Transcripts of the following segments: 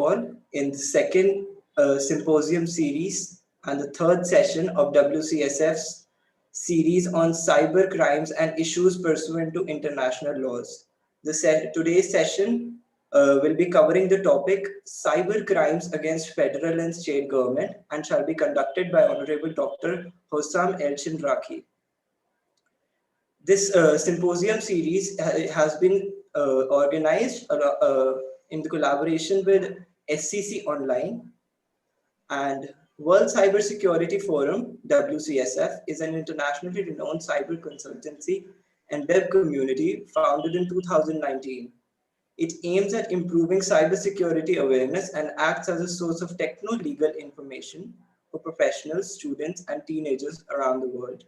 all in the second symposium series and the third session of WCSF's series on cyber crimes and issues pursuant to international laws. Today's session will be covering the topic cyber crimes against federal and state government and shall be conducted by Honorable Dr. Hossam El-Shindraki. This symposium series has been organized in the collaboration with SCC Online, and World Cybersecurity Forum, WCSF, is an internationally renowned cyber consultancy and web community founded in 2019. It aims at improving cybersecurity awareness and acts as a source of techno-legal information for professionals, students, and teenagers around the world.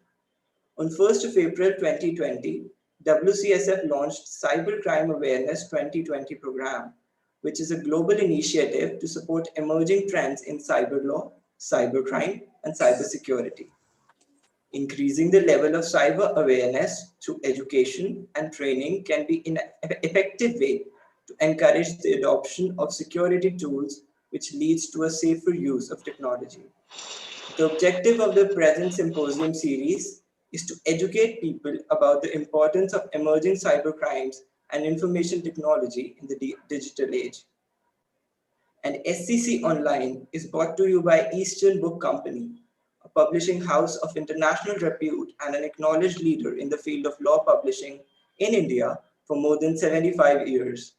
On 1st of April 2020, WCSF launched Cybercrime Awareness 2020 program, which is a global initiative to support emerging trends in cyber law, cybercrime, and cybersecurity. Increasing the level of cyber awareness through education and training can be an effective way to encourage the adoption of security tools, which leads to a safer use of technology. The objective of the present symposium series is to educate people about the importance of emerging cybercrimes and information technology in the digital age. And SCC Online is brought to you by Eastern Book Company, a publishing house of international repute and an acknowledged leader in the field of law publishing in India for more than 75 years.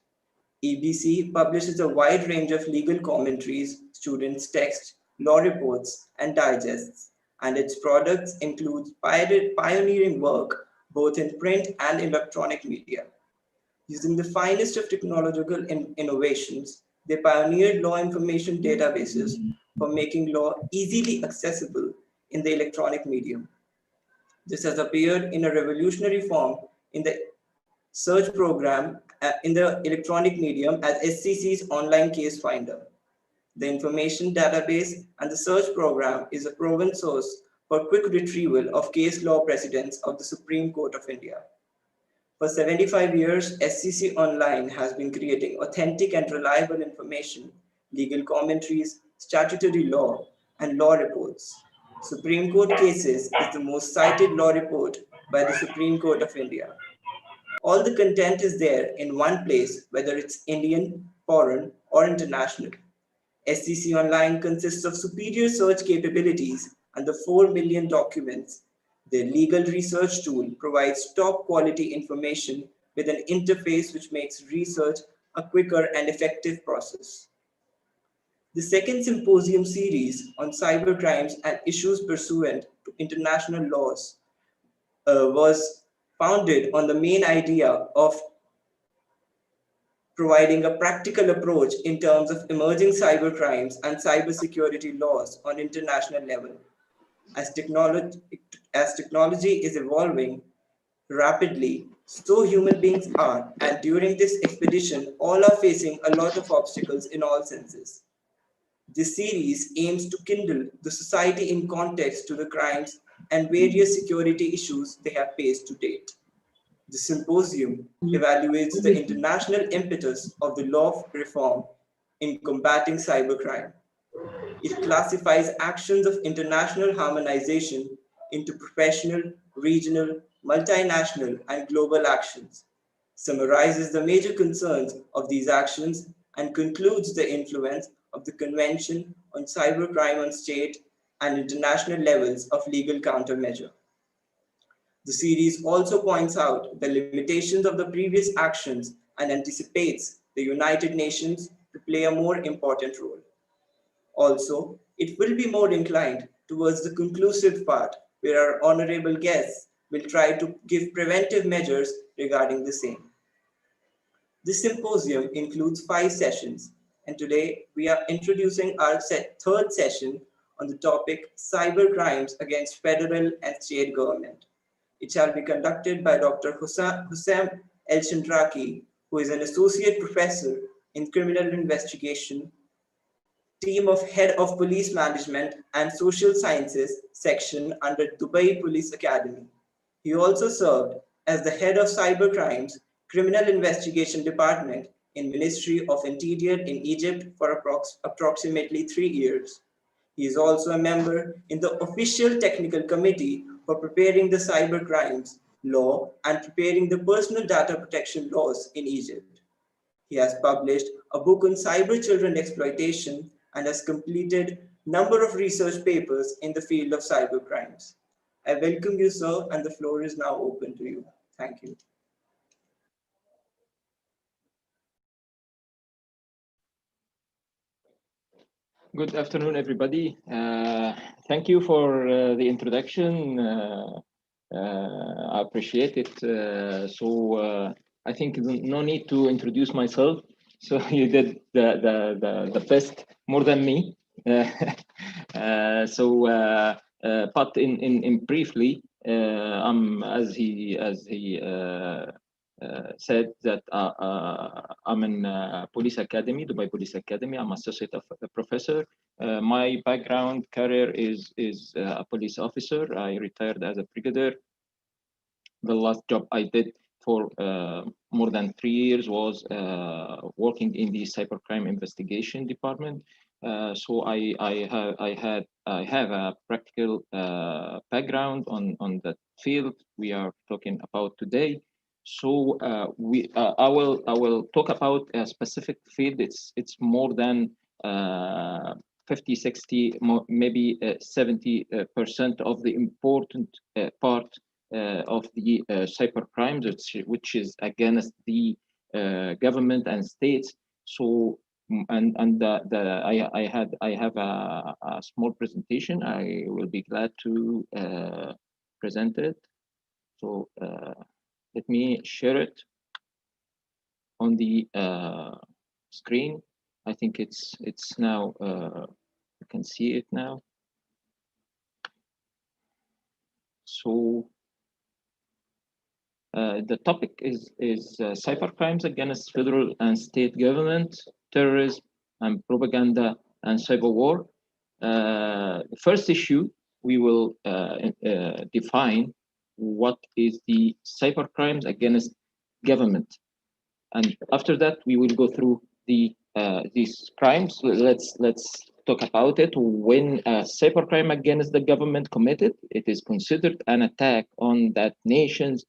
EBC publishes a wide range of legal commentaries, students' texts, law reports, and digests, and its products include pioneering work both in print and electronic media. Using the finest of technological innovations, they pioneered law information databases for making law easily accessible in the electronic medium. This has appeared in a revolutionary form in the search program in the electronic medium as SCC's online case finder. The information database and the search program is a proven source for quick retrieval of case law precedents of the Supreme Court of India. For 75 years, SCC Online has been creating authentic and reliable information, legal commentaries, statutory law, and law reports. Supreme Court cases is the most cited law report by the Supreme Court of India. All the content is there in one place, whether it's Indian, foreign, or international. SCC Online consists of superior search capabilities and the 4 million documents. Their legal research tool provides top quality information with an interface which makes research a quicker and effective process. The second symposium series on cybercrimes and issues pursuant to international laws was founded on the main idea of providing a practical approach in terms of emerging cybercrimes and cybersecurity laws on international level. As technology is evolving rapidly, so human beings are, and during this expedition, all are facing a lot of obstacles in all senses. This series aims to kindle the society in context to the crimes and various security issues they have faced to date. The symposium evaluates the international impetus of the law of reform in combating cybercrime. It classifies actions of international harmonization into professional, regional, multinational, and global actions, summarizes the major concerns of these actions, and concludes the influence of the Convention on Cybercrime on state and international levels of legal countermeasure. The series also points out the limitations of the previous actions and anticipates the United Nations to play a more important role. Also, it will be more inclined towards the conclusive part where our honorable guests will try to give preventive measures regarding the same. This symposium includes 5 sessions, and today we are introducing our third session on the topic Cyber Crimes Against Federal and State Government. It shall be conducted by Dr. Hossam El-Shindraki, who is an associate professor in criminal investigation, team of Head of Police Management and Social Sciences section under Dubai Police Academy. He also served as the head of Cyber Crimes Criminal Investigation Department in Ministry of Interior in Egypt for approximately 3 years. He is also a member in the official technical committee for preparing the cyber crimes law and preparing the personal data protection laws in Egypt. He has published a book on cyber children exploitation and has completed number of research papers in the field of cyber crimes. I welcome you, sir, and the floor is now open to you. Thank you. Good afternoon, everybody. Thank you for the introduction. I appreciate it. I think no need to introduce myself. So you did the best, more than me. But in briefly, as he said that I'm in Police Academy, Dubai Police Academy. I'm associate of a professor. My background career is a police officer. I retired as a brigadier. The last job I did for more than 3 years was working in the cybercrime investigation department. So I have a practical background on that field we are talking about today. So I will talk about a specific field. It's more than 50, 60, maybe 70% of the important part of the cyber crimes, which is against the government and states. So I have a small presentation. I will be glad to present it. So let me share it on the screen. I think it's now. You can see it now. So the topic is cybercrimes against federal and state government, terrorism and propaganda and cyber war. The first issue, we will define what is the cybercrimes against government. And after that, we will go through these crimes. Let's talk about it. When a cybercrime against the government committed, it is considered an attack on that nation's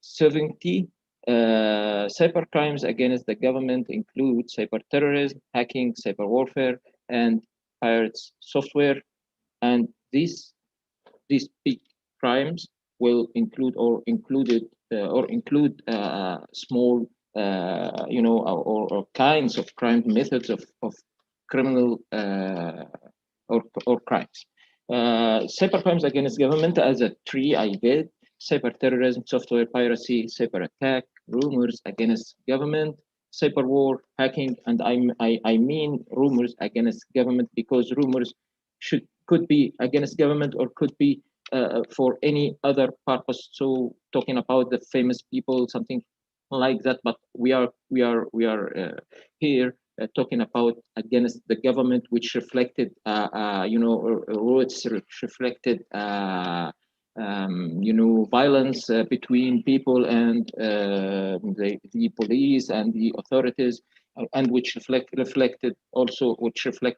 sovereignty. Cyber crimes against the government include cyber terrorism, hacking, cyber warfare, and pirates software. And these big crimes will include or include small, or kinds of crime methods of criminal or crimes. Cyber crimes against government as a tree I did. Cyber terrorism, software piracy, cyber attack, rumors against government, cyber war, hacking, and I mean rumors against government because rumors could be against government or could be for any other purpose. So talking about the famous people, something like that. But we are here talking about against the government, which reflected, which reflected. Violence between people and the police and the authorities, and which reflect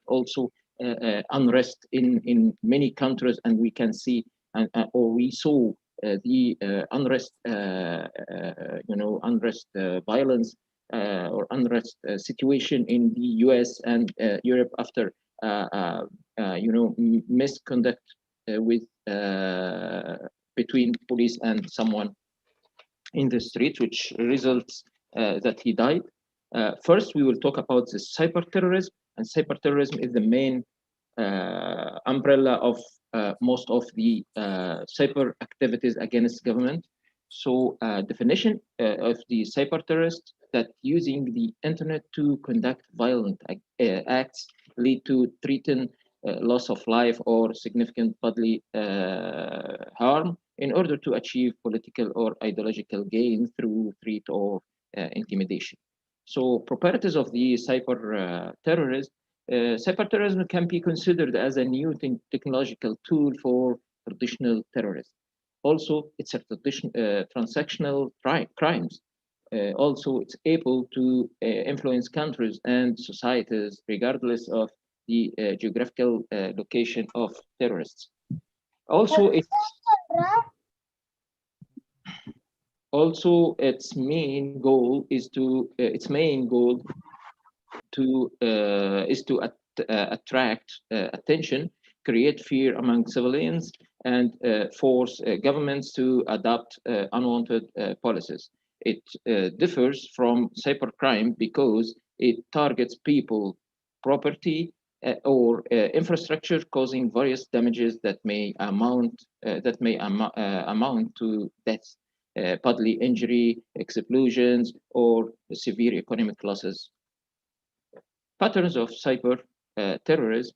also unrest in many countries, and we can see or we saw the unrest, violence or unrest situation in the U.S. and Europe after misconduct with between police and someone in the street, which results that he died. First, we will talk about the cyber terrorism, and cyber terrorism is the main umbrella of most of the cyber activities against government. So definition of the cyber terrorist, that using the internet to conduct violent acts lead to threaten loss of life or significant bodily harm in order to achieve political or ideological gain through threat or intimidation. So properties of the cyber terrorism. Cyberterrorism can be considered as a new technological tool for traditional terrorism. Also, it's a transactional crimes. Also, it's able to influence countries and societies regardless of the geographical location of terrorists. Also, its main goal is to attract attention, create fear among civilians, and force governments to adopt unwanted policies. It differs from cybercrime because it targets people, property, or infrastructure, causing various damages that may amount to death, bodily injury, explosions, or severe economic losses. Patterns of cyber terrorism,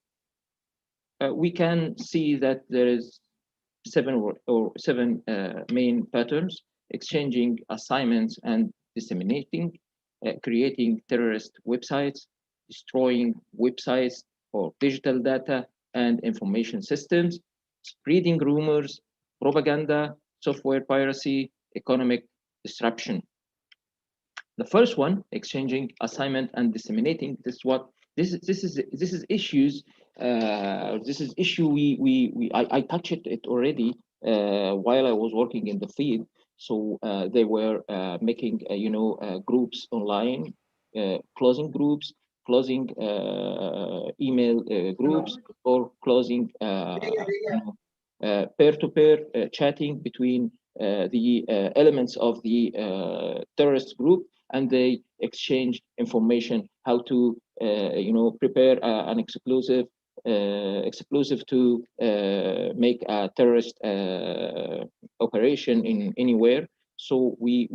we can see that there is seven main patterns: exchanging assignments and disseminating, creating terrorist websites, destroying websites or digital data and information systems, spreading rumors, propaganda, software piracy, economic disruption. The first one, exchanging assignment and disseminating, this is issues. This is issue I touched it already while I was working in the field. So they were making groups online, closing groups, closing email groups, or closing peer-to-peer chatting between the elements of the terrorist group, and they exchange information how to prepare an explosive to make a terrorist operation in anywhere. So we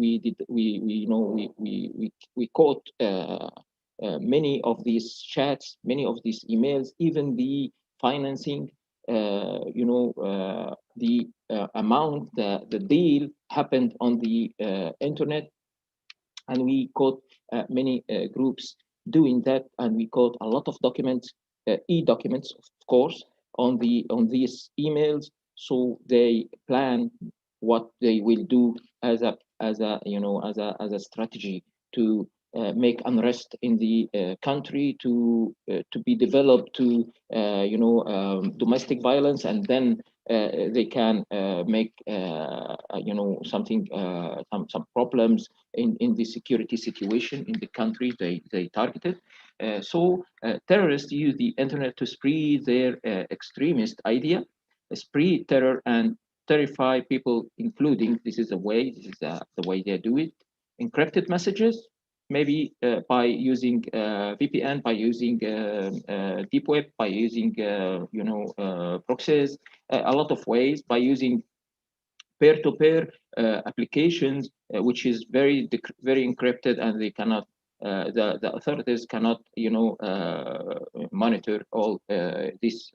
caught many of these chats, many of these emails, even the financing, the amount, the deal happened on the internet, and we caught many groups doing that, and we caught a lot of documents, e-documents, of course, on these emails. So they plan what they will do as a strategy to make unrest in the country, to be developed to domestic violence, and then they can make some problems in the security situation in the country they targeted. So terrorists use the internet to spread their extremist idea, spread terror, and terrify people, including, this is the way they do it, encrypted messages, maybe by using VPN, by using deep web, by using proxies, a lot of ways, by using peer-to-peer applications, which is very encrypted, and they cannot the authorities cannot monitor all these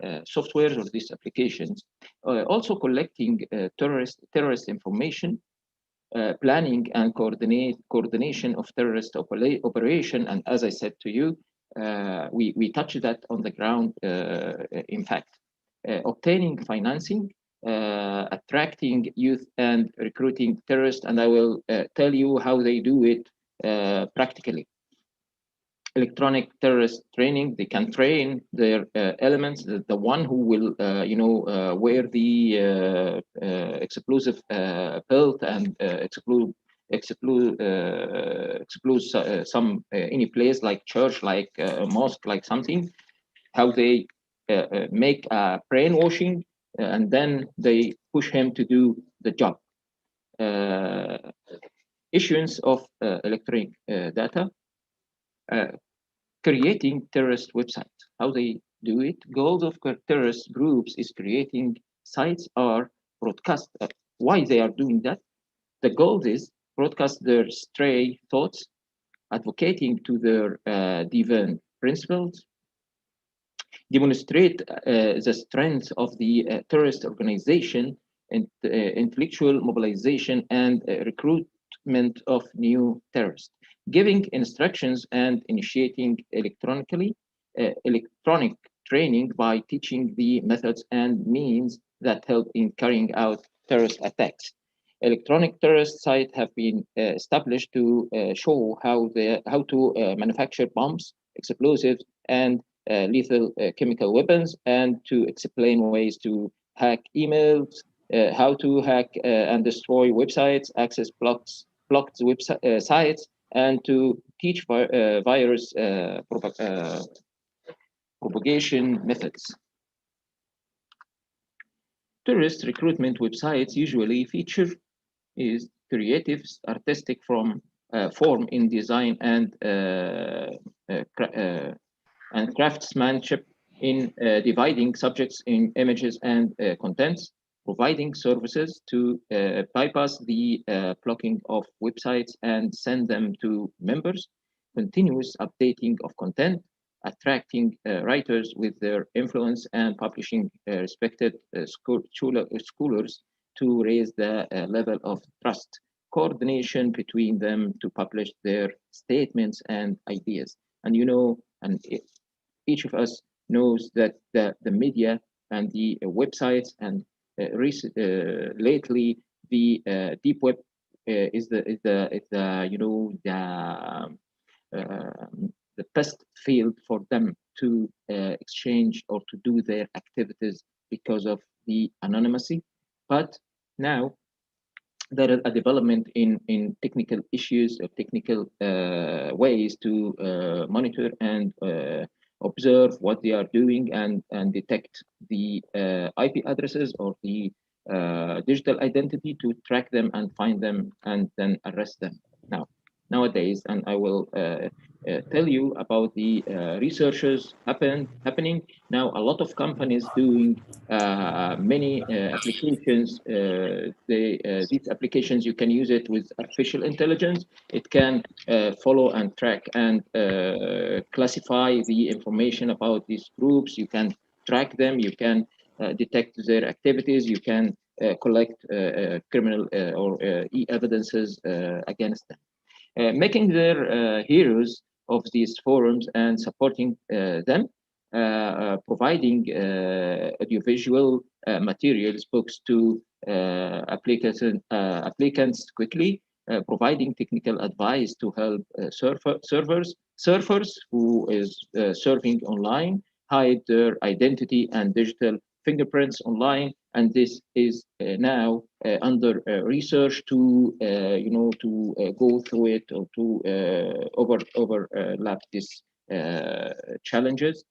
softwares or these applications. Also collecting terrorist information, planning and coordination of terrorist operation. And as I said to you, we touched that on the ground, in fact. Obtaining financing, attracting youth and recruiting terrorists, and I will tell you how they do it practically. Electronic terrorist training, they can train their elements, the one who will wear the explosive belt and explode some any place like church, like mosque, like something, how they make a brainwashing, and then they push him to do the job. Issuance of electronic data, creating terrorist websites. How they do it? Goals of terrorist groups is creating sites or broadcast. Why they are doing that? The goal is broadcast their stray thoughts, advocating to their deviant principles, demonstrate the strength of the terrorist organization, and intellectual mobilization, and recruitment of new terrorists, giving instructions and initiating electronic training by teaching the methods and means that help in carrying out terrorist attacks. Electronic terrorist sites have been established to show how to manufacture bombs, explosives, and lethal chemical weapons, and to explain ways to hack emails, how to hack and destroy websites, access blocked website sites, and to teach virus propagation methods. Tourist recruitment websites usually feature is creative, artistic form in design and craftsmanship in dividing subjects in images and contents, providing services to bypass the blocking of websites and send them to members, continuous updating of content, attracting writers with their influence and publishing respected scholars to raise the level of trust, coordination between them to publish their statements and ideas. And and each of us knows that the media and the websites and lately the deep web is the the best field for them to exchange or to do their activities because of the anonymity. But now there is a development in technical issues or technical ways to monitor and observe what they are doing and detect the IP addresses or the digital identity to track them and find them and then arrest them. Nowadays, and I will tell you about the researchers happening now. A lot of companies doing many applications. These applications, you can use it with artificial intelligence. It can follow and track and classify the information about these groups. You can track them. You can detect their activities. You can collect criminal or e-evidences against them. Making their heroes of these forums and supporting them, providing audiovisual materials, books to applicants quickly, providing technical advice to help surfers who is surfing online, hide their identity and digital fingerprints online, and this is now under research to go through it or to overlap these challenges.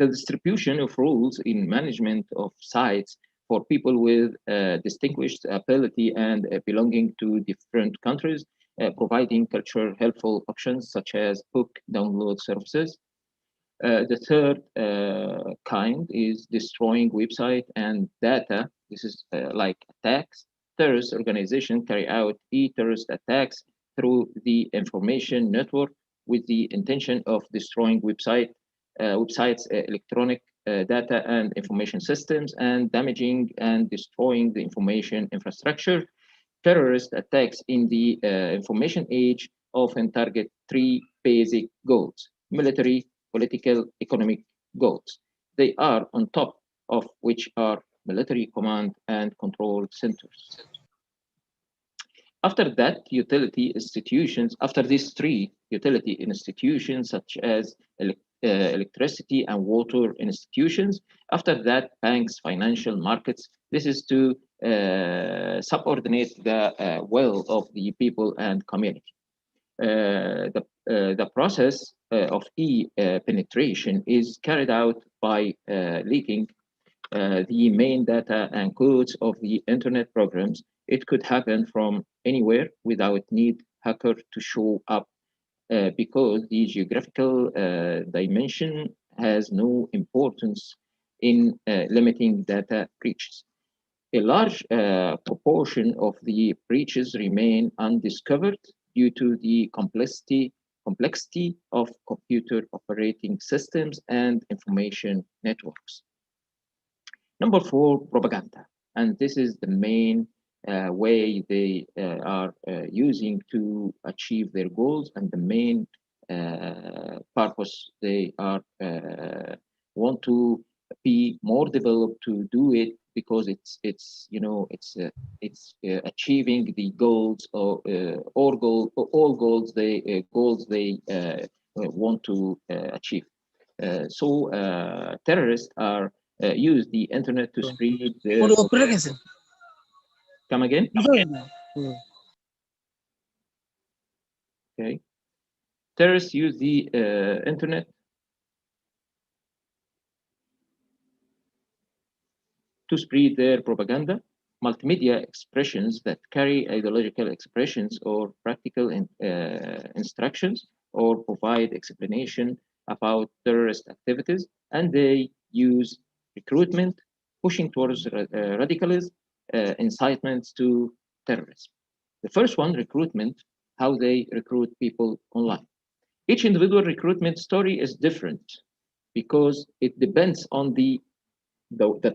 The distribution of roles in management of sites for people with distinguished ability and belonging to different countries, providing culture helpful options such as book download services. The third kind is destroying website and data. This is like attacks. Terrorist organizations carry out e-terrorist attacks through the information network with the intention of destroying websites, electronic data and information systems, and damaging and destroying the information infrastructure. Terrorist attacks in the information age often target three basic goals: military, political, economic goals. They are on top of which are military command and control centers. After that, utility institutions, after these three utility institutions, such as electricity and water institutions, after that, banks, financial markets, this is to subordinate the will of the people and community. The process of penetration is carried out by leaking the main data and codes of the internet programs. It could happen from anywhere without need hacker to show up because the geographical dimension has no importance in limiting data breaches. A large proportion of the breaches remain undiscovered due to the complexity of computer operating systems and information networks. Number four, propaganda. And this is the main way they are using to achieve their goals, and the main purpose they are want to be more developed to do it because it's achieving the goals or all goals they want to achieve. So terrorists are use the internet to spread their. Come again? Okay. Terrorists use the internet to spread their propaganda, multimedia expressions that carry ideological expressions or practical instructions or provide explanation about terrorist activities, and they use recruitment, pushing towards radicalism, incitements to terrorism. The first one, recruitment, how they recruit people online. Each individual recruitment story is different because it depends on the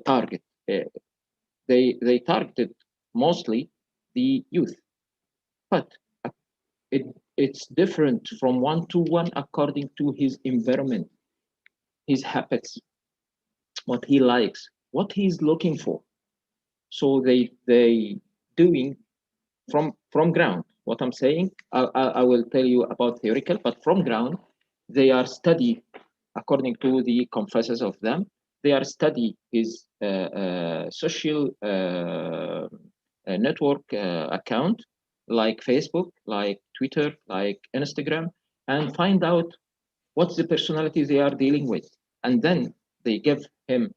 target. Uh, they targeted mostly the youth, but it it's different from one to one according to his environment, his habits, what he likes, what he's looking for. So they doing from ground. What I'm saying, I will tell you about theoretical, but from ground, they are study according to the confessors of them. They are study his social network account, like Facebook, like Twitter, like Instagram, and find out what's the personality they are dealing with, and then they give him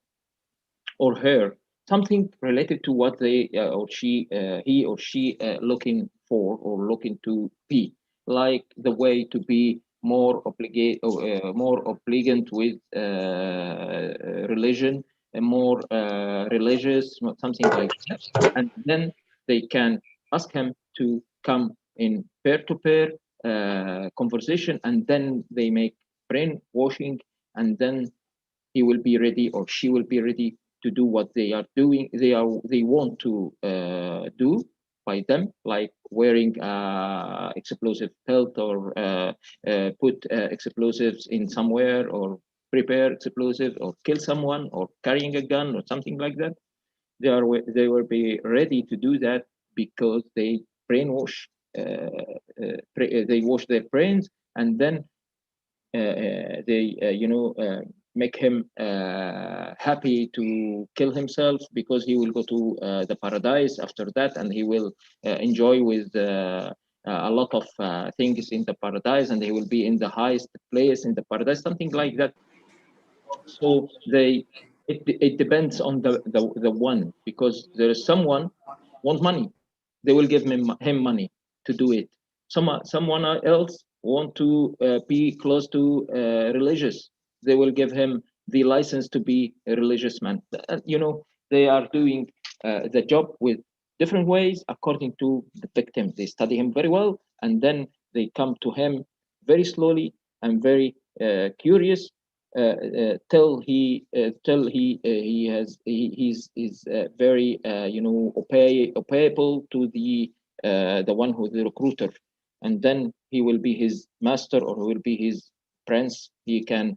or her something related to what they or she he or she looking for or looking to be, like the way to be more obligant with religion and more religious, something like that, and then they can ask him to come in peer-to-peer conversation, and then they make brainwashing, and then he will be ready or she will be ready to do what they are doing. They want to do by them, like wearing explosive belt or put explosives in somewhere or prepare explosives or kill someone or carrying a gun or something like that. They will be ready to do that because they brainwash. They wash their brains, and then they make him happy to kill himself because he will go to the paradise after that, and he will enjoy with a lot of things in the paradise, and he will be in the highest place in the paradise, something like that. So it depends on the one, because there is someone want money, they will give him money to do it. Someone else want to be close to religious, they will give him the license to be a religious man. They are doing the job with different ways according to the victim. They study him very well, and then they come to him very slowly and very curious, he's very obeyable to the one who's the recruiter, and then he will be his master or he will be his prince. He can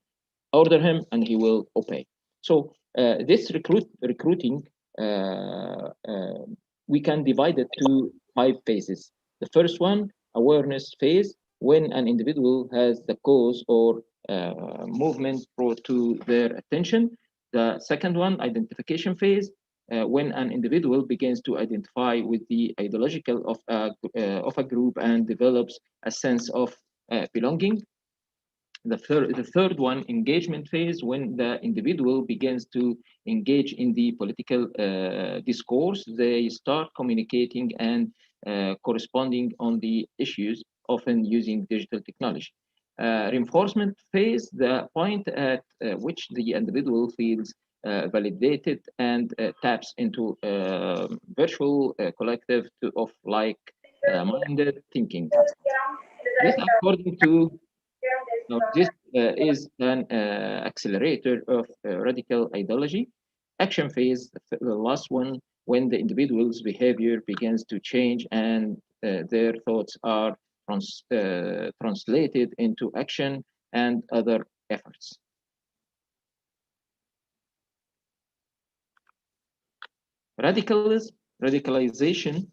order him and he will obey. So this recruiting, we can divide it to 5 phases. The first one, awareness phase, when an individual has the cause or movement brought to their attention. The second one, identification phase, when an individual begins to identify with the ideological of a group and develops a sense of belonging. The third one, engagement phase, when the individual begins to engage in the political discourse, they start communicating and corresponding on the issues, often using digital technology. Reinforcement phase, the point at which the individual feels validated and taps into virtual collective of like-minded thinking. This, according to this is an accelerator of radical ideology. Action phase, the last one, when the individual's behavior begins to change and their thoughts are translated into action and other efforts. Radicalization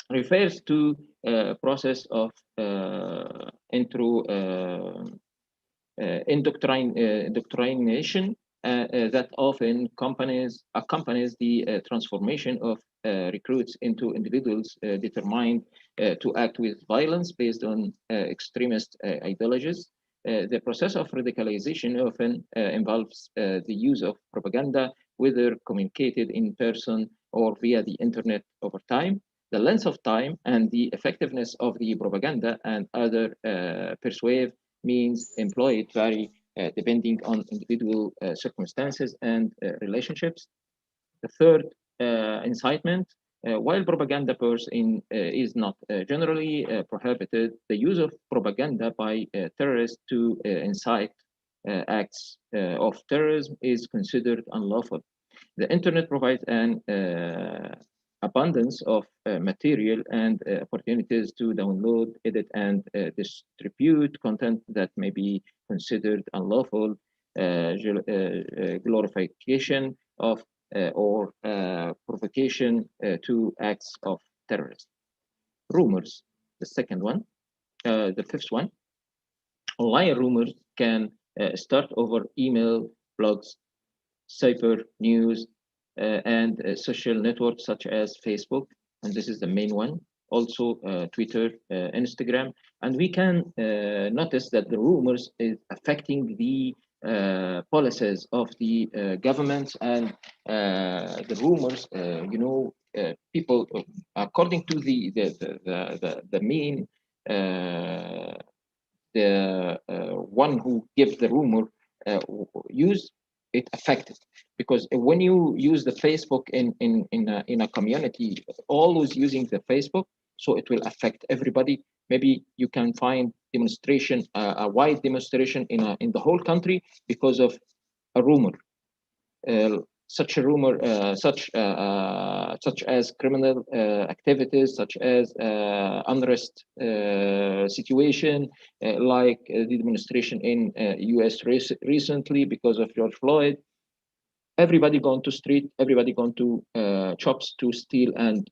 refers to a process of indoctrination that often accompanies the transformation of recruits into individuals determined to act with violence based on extremist ideologies. The process of radicalization often involves the use of propaganda, whether communicated in person or via the internet over time. The length of time and the effectiveness of the propaganda and other persuasive means employed vary depending on individual circumstances and relationships. The third, incitement. While propaganda is not generally prohibited, the use of propaganda by terrorists to incite acts of terrorism is considered unlawful. The internet provides an abundance of material and opportunities to download, edit, and distribute content that may be considered unlawful, glorification of or provocation to acts of terrorism. Rumors, the second one, the fifth one. Online rumors can start over email, blogs, cyber news, and social networks such as Facebook, and this is the main one. Also, Twitter, Instagram, and we can notice that the rumors is affecting the policies of the governments and the rumors. People, according to the main the one who gives the rumor use it affected, because when you use the Facebook in a community always using the Facebook, so it will affect everybody. Maybe you can find demonstration, a wide demonstration in the whole country because of a rumor. Such a rumor, such as criminal activities, such as unrest situation, like the demonstration in U.S. recently because of George Floyd. Everybody gone to street, everybody gone to shops to steal and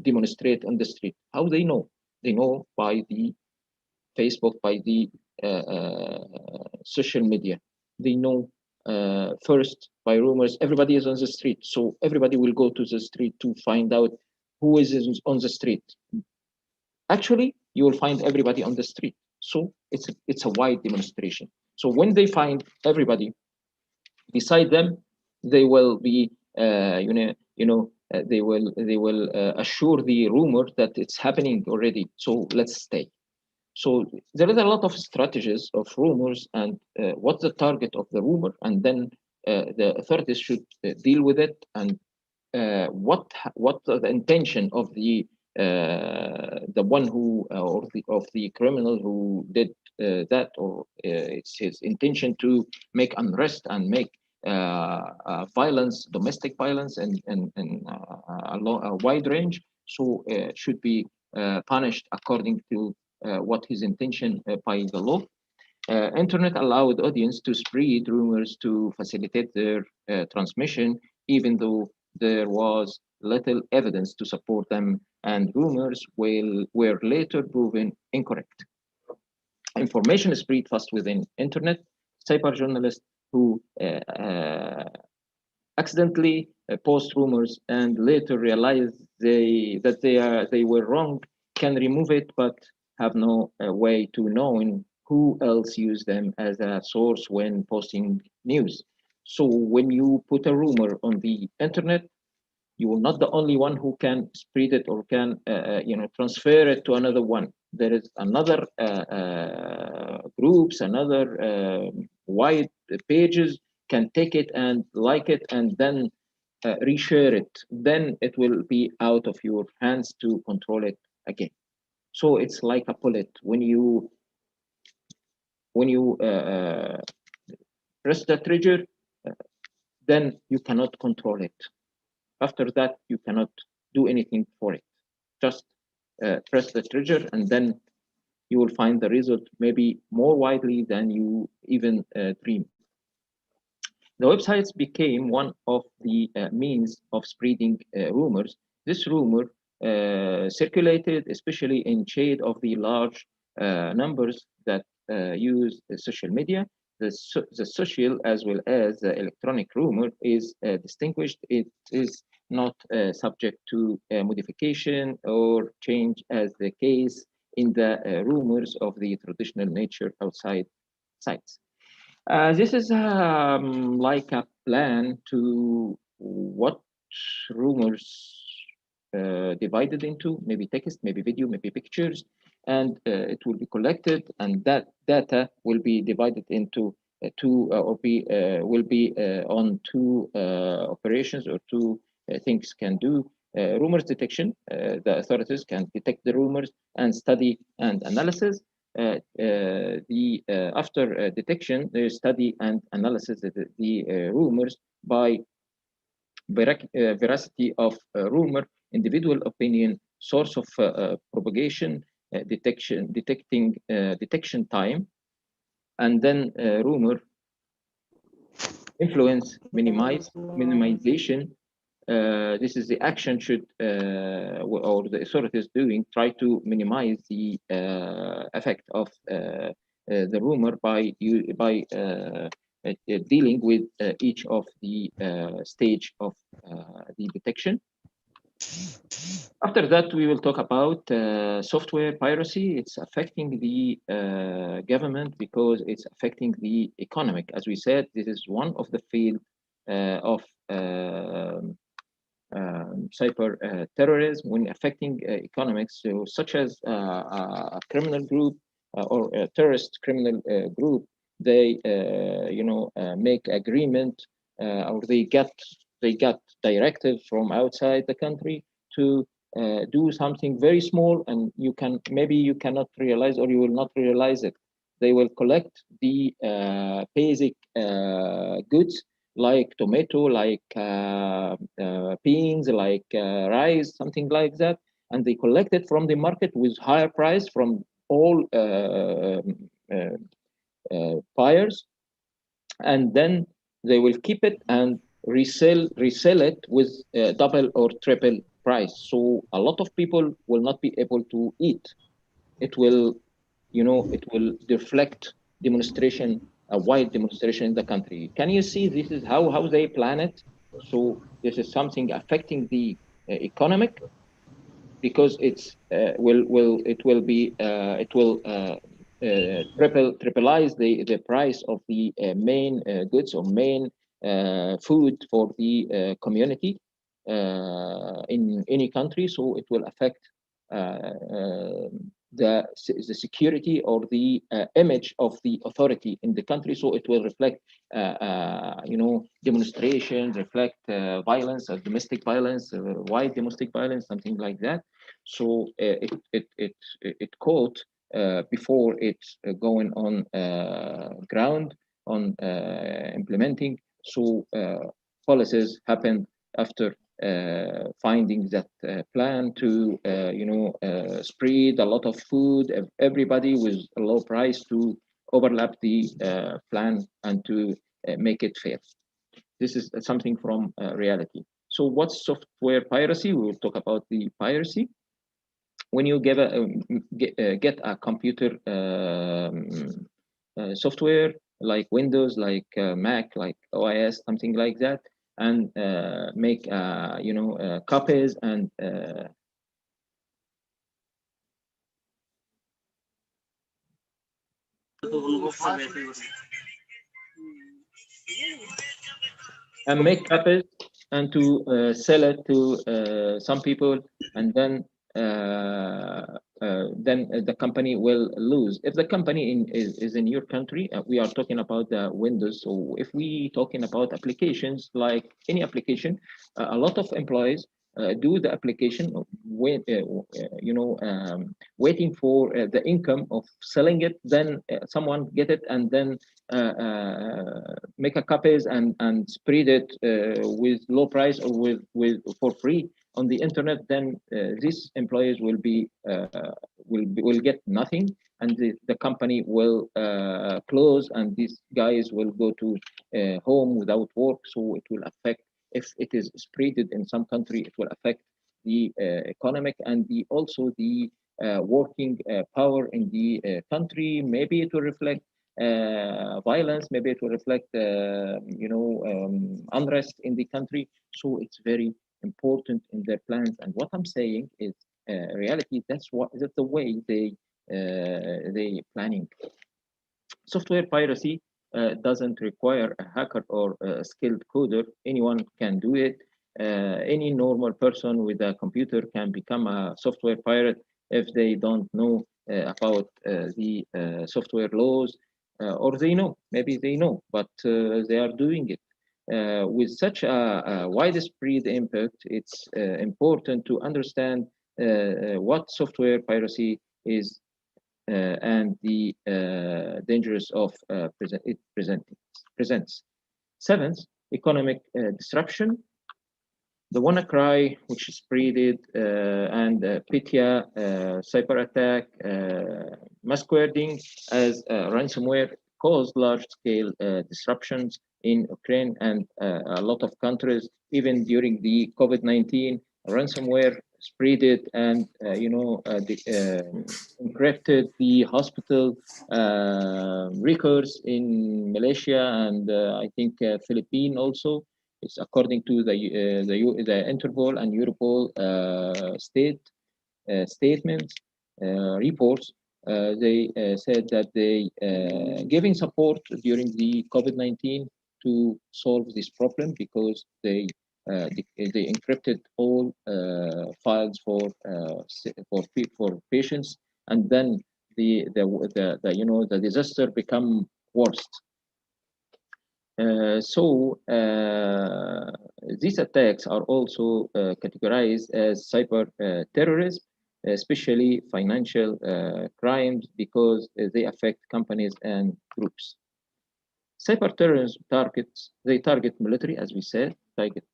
demonstrate on the street. How they know? They know by the Facebook, by the social media. They know first by rumors. Everybody is on the street, so everybody will go to the street to find out who is on the street. Actually, you will find everybody on the street, so it's a wide demonstration. So when they find everybody beside them, they will be they will assure the rumor that it's happening already, so let's stay. So there is a lot of strategies of rumors and what's the target of the rumor, and then the authorities should deal with it, and what the intention of the one who or of the criminal who did that, or it's his intention to make unrest and make violence, domestic violence, and a wide range. So should be punished according to what his intention by the law. Internet allowed audience to spread rumors to facilitate their transmission, even though there was little evidence to support them, and rumors were later proven incorrect. Information is spread fast within internet. Cyber journalists who accidentally post rumors and later realize they were wrong can remove it, but have no way to knowing who else used them as a source when posting news. So when you put a rumor on the internet, you are not the only one who can spread it or can transfer it to another one. There is another groups, another wide pages can take it and like it and then reshare it. Then it will be out of your hands to control it again. So it's like a bullet. When you press the trigger, uh, then you cannot control it. After that, you cannot do anything for it. Just press the trigger, and then you will find the result maybe more widely than you even dream. The websites became one of the means of spreading rumors. This rumor circulated, especially in shade of the large numbers that use social media. The social as well as the electronic rumor is distinguished. It is not subject to modification or change as the case in the rumors of the traditional nature outside sites. This is like a plan to what rumors divided into, maybe text, maybe video, maybe pictures, and it will be collected, and that data will be divided into two or be will be on two operations or two things can do. Rumors detection, the authorities can detect the rumors and study and analysis. After detection, there is study and analysis of the rumors by veracity of rumor, individual opinion, source of propagation, detection time, and then rumor influence, minimization. This is the action should or the authorities doing, try to minimize the effect of the rumor by dealing with each of the stage of the detection. After that, we will talk about software piracy. It's affecting the government because it's affecting the economic. As we said, this is one of the field of cyber terrorism when affecting economics, so such as a criminal group or a terrorist criminal group. They make agreement or they get directive from outside the country to do something very small, and you cannot realize or you will not realize it. They will collect the basic goods like tomato, like beans, like rice, something like that, and they collect it from the market with higher price from all buyers, and then they will keep it and resell it with double or triple price. So a lot of people will not be able to eat. It will, it will deflect demonstration, a wide demonstration in the country. Can you see this is how they plan it? So this is something affecting the economic because it will be it will tripleize the price of the main goods or main food for the community in any country. So it will affect the security or the image of the authority in the country. So it will reflect, demonstrations, reflect violence, domestic violence, wide domestic violence, something like that. So it caught before it's going on ground on implementing. So policies happen after finding that plan to spread a lot of food, everybody with a low price to overlap the plan and to make it fair. This is something from reality. So what's software piracy? We will talk about the piracy. When you get a computer software like Windows, like Mac, like OS, something like that, and make copies and make copies and to sell it to some people, and then the company will lose. If the company is in your country, we are talking about the Windows. So if we talking about applications, like any application, a lot of employees do the application waiting for the income of selling it. Then someone get it and then make a copies and spread it with low price or with for free on the internet. Then these employees will get nothing, and the company will close, and these guys will go to home without work. So it will affect, if it is spreaded in some country, it will affect the economic and the also the working power in the country. Maybe it will reflect violence. Maybe it will reflect, unrest in the country. So it's very important in their plans. And what I'm saying is, reality. That's the way they planning. Software piracy doesn't require a hacker or a skilled coder. Anyone can do it. Any normal person with a computer can become a software pirate if they don't know about the software laws, or they know, maybe they know, but they are doing it. With such a widespread impact, it's important to understand what software piracy is, and the dangers of it presents. Seventh, economic disruption. The WannaCry, which is spreaded, and Pitya cyber attack, masquerading as ransomware, caused large-scale disruptions in Ukraine and a lot of countries. Even during the COVID-19, ransomware spreaded and encrypted the hospital records in Malaysia and I think Philippines also. It's according to the Interpol and Europol statements, reports. They said that they giving support during the COVID-19 to solve this problem, because they encrypted all files for patients, and then the disaster become worse. These attacks are also categorized as cyber terrorism, especially financial crimes, because they affect companies and groups. Cyber terrorism target military, as we said,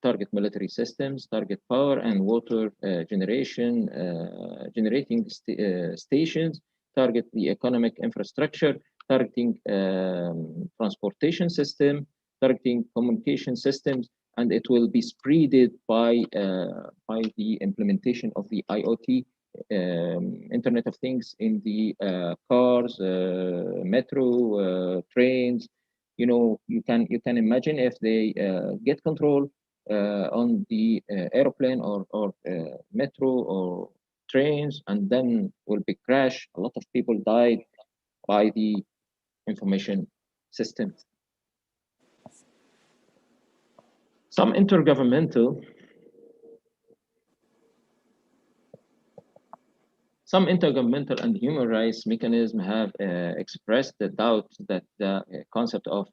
target military systems, target power and water generating stations, target the economic infrastructure, targeting transportation system, targeting communication systems, and it will be spreaded by the implementation of the IoT, Internet of Things, in the cars, metro, trains. You can imagine if they get control on the airplane or metro or trains, and then will be crash. A lot of people died by the information system. Some intergovernmental and human rights mechanisms have expressed the doubt that the concept of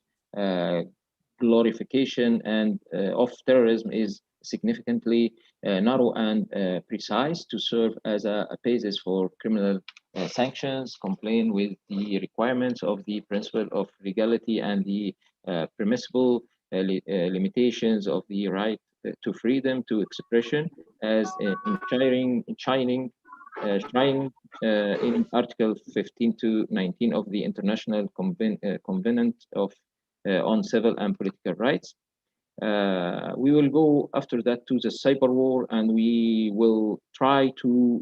glorification and of terrorism is significantly narrow and precise to serve as a basis for criminal sanctions, complying with the requirements of the principle of legality and the permissible limitations of the right to freedom to expression, as enshrined in Article 15 to 19 of the International Covenant on Civil and Political Rights. We will go after that to the cyber war, and we will try to,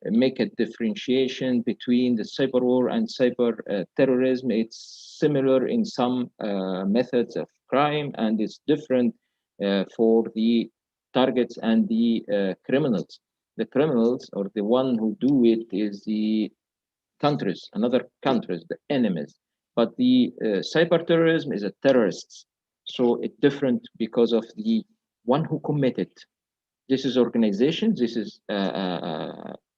make a differentiation between the cyber war and cyber terrorism. It's similar in some methods of crime, and it's different for the targets and the criminals. The criminals, or the one who do it, is the countries, another countries, the enemies. But the cyber terrorism is a terrorists. So it's different because of the one who committed. This is organizations, this is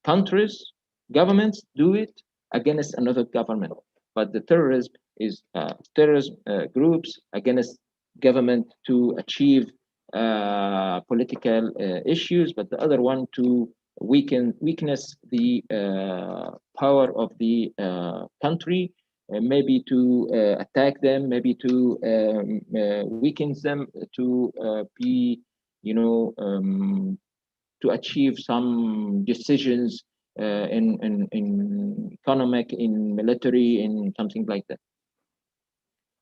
countries, governments do it against another government. But the terrorism is terrorism groups against government to achieve political issues, but the other one to weakness the power of the country, maybe to attack them, maybe to weaken them, to be, to achieve some decisions in economic, in military, in something like that,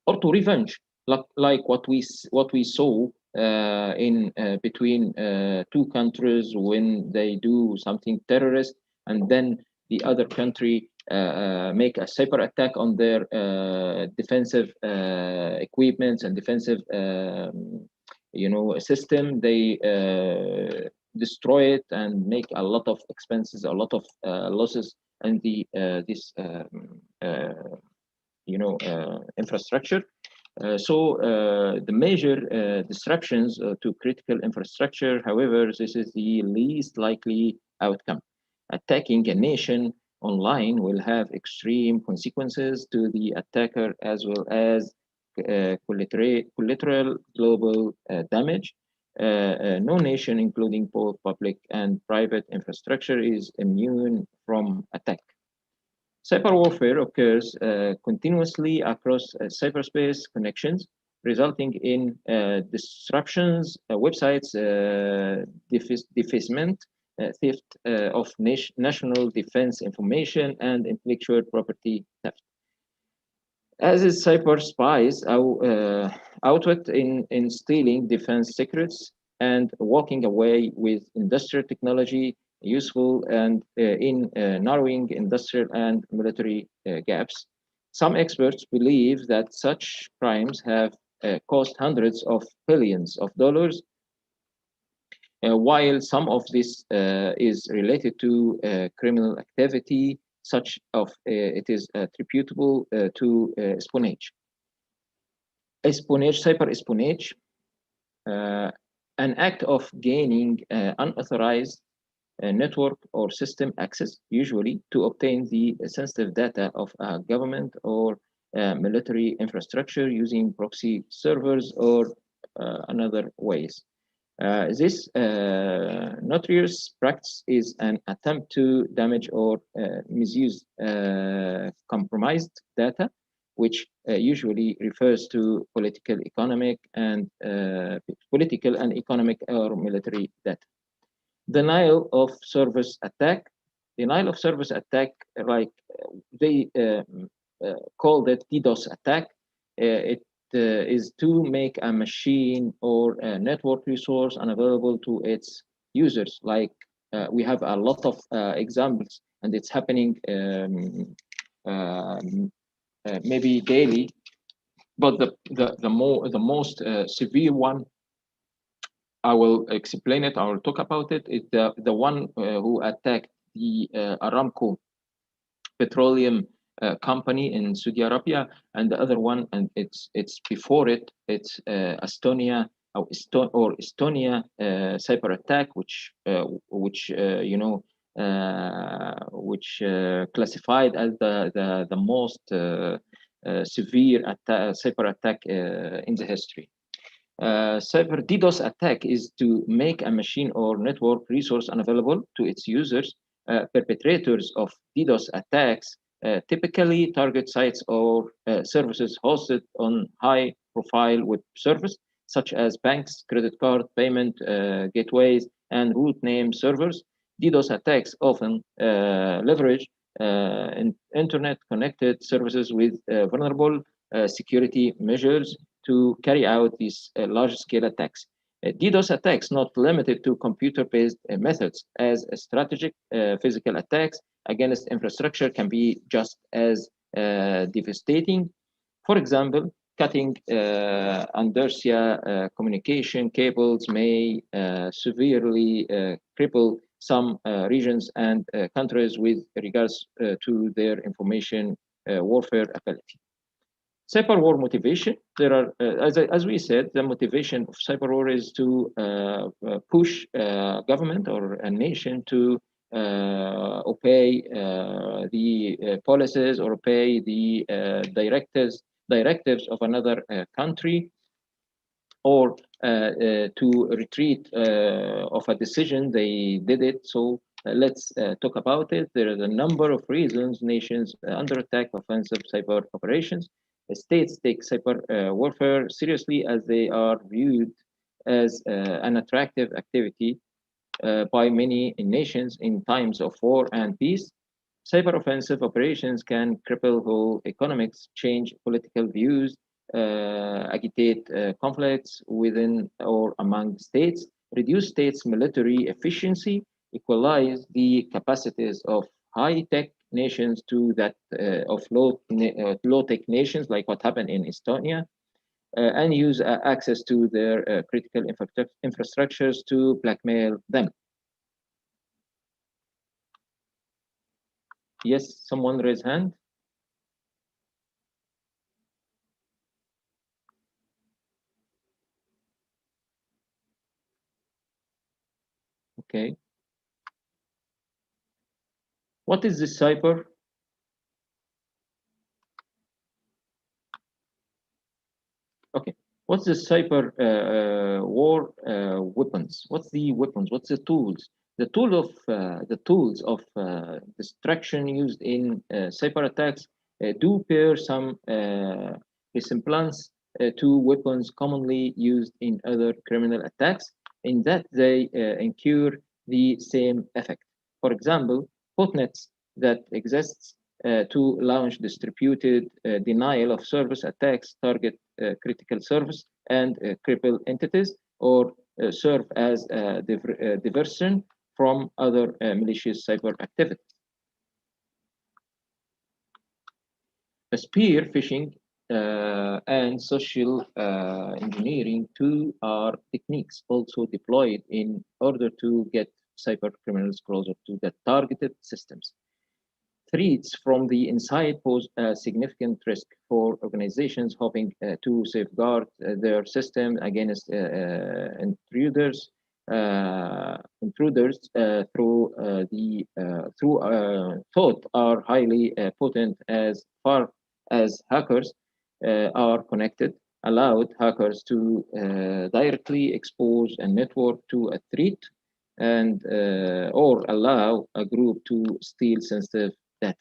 or to revenge, like what we saw in between two countries when they do something terrorist, and then the other country make a cyber attack on their defensive equipments and defensive system. They destroy it and make a lot of expenses, a lot of losses, and the this infrastructure. The major disruptions to critical infrastructure, however, this is the least likely outcome. Attacking a nation online will have extreme consequences to the attacker, as well as collateral global damage. No nation, including both public and private infrastructure, is immune from attack. Cyber warfare occurs continuously across cyberspace connections, resulting in disruptions, websites, defacement, theft of national defense information, and intellectual property theft. As is cyber spies outwit in stealing defense secrets and walking away with industrial technology useful and in narrowing industrial and military gaps. Some experts believe that such crimes have cost hundreds of billions of dollars, while some of this is related to criminal activity, such of it is attributable to espionage. Espionage, cyber espionage, uh, an act of gaining unauthorized network or system access, usually to obtain the sensitive data of a government or military infrastructure using proxy servers or another ways. This notorious practice is an attempt to damage or misuse compromised data, which usually refers to political and economic or military data. Denial of service attack. Denial of service attack, like they called it DDoS attack. It is to make a machine or a network resource unavailable to its users. Like we have a lot of examples, and it's happening maybe daily. But the most severe one, I will explain it. I will talk about it. It's the one who attacked the Aramco petroleum company in Saudi Arabia, and the other one, and it's before it. It's Estonia or Estonia cyber attack, which classified as the most severe cyber attack in the history. Cyber DDoS attack is to make a machine or network resource unavailable to its users. Perpetrators of DDoS attacks typically target sites or services hosted on high-profile web service, such as banks, credit card payment gateways, and root name servers. DDoS attacks often leverage internet-connected services with vulnerable security measures to carry out these large-scale attacks. DDoS attacks not limited to computer-based methods, as strategic physical attacks against infrastructure can be just as devastating. For example, cutting undersea communication cables may severely cripple some regions and countries with regards to their information warfare ability. Cyber war motivation. There are, as we said, the motivation of cyber war is to push government or a nation to obey the policies or obey the directives of another country, or to retreat of a decision they did it. So let's talk about it. There is a number of reasons nations under attack offensive cyber operations. States take cyber warfare seriously as they are viewed as an attractive activity by many nations in times of war and peace. Cyber offensive operations can cripple whole economics, change political views, agitate conflicts within or among states, reduce states' military efficiency, equalize the capacities of high-tech nations to that of low-tech nations, like what happened in Estonia, and use access to their critical infrastructures to blackmail them. Yes, someone raise hand. Okay. What is this cyber? Okay. What's the cyber war weapons? What's the weapons? What's the tools? The tools of destruction used in cyber attacks do bear some resemblance to weapons commonly used in other criminal attacks, in that they incur the same effect. For example, botnets that exists to launch distributed denial of service attacks target critical service and cripple entities, or serve as a diversion from other malicious cyber activities. Spear phishing and social engineering too are techniques also deployed in order to get cyber criminals closer to the targeted systems. Threats from the inside pose a significant risk for organizations hoping to safeguard their system against intruders through thought are highly potent as far as hackers are connected, allowed hackers to directly expose a network to a threat and or allow a group to steal sensitive data.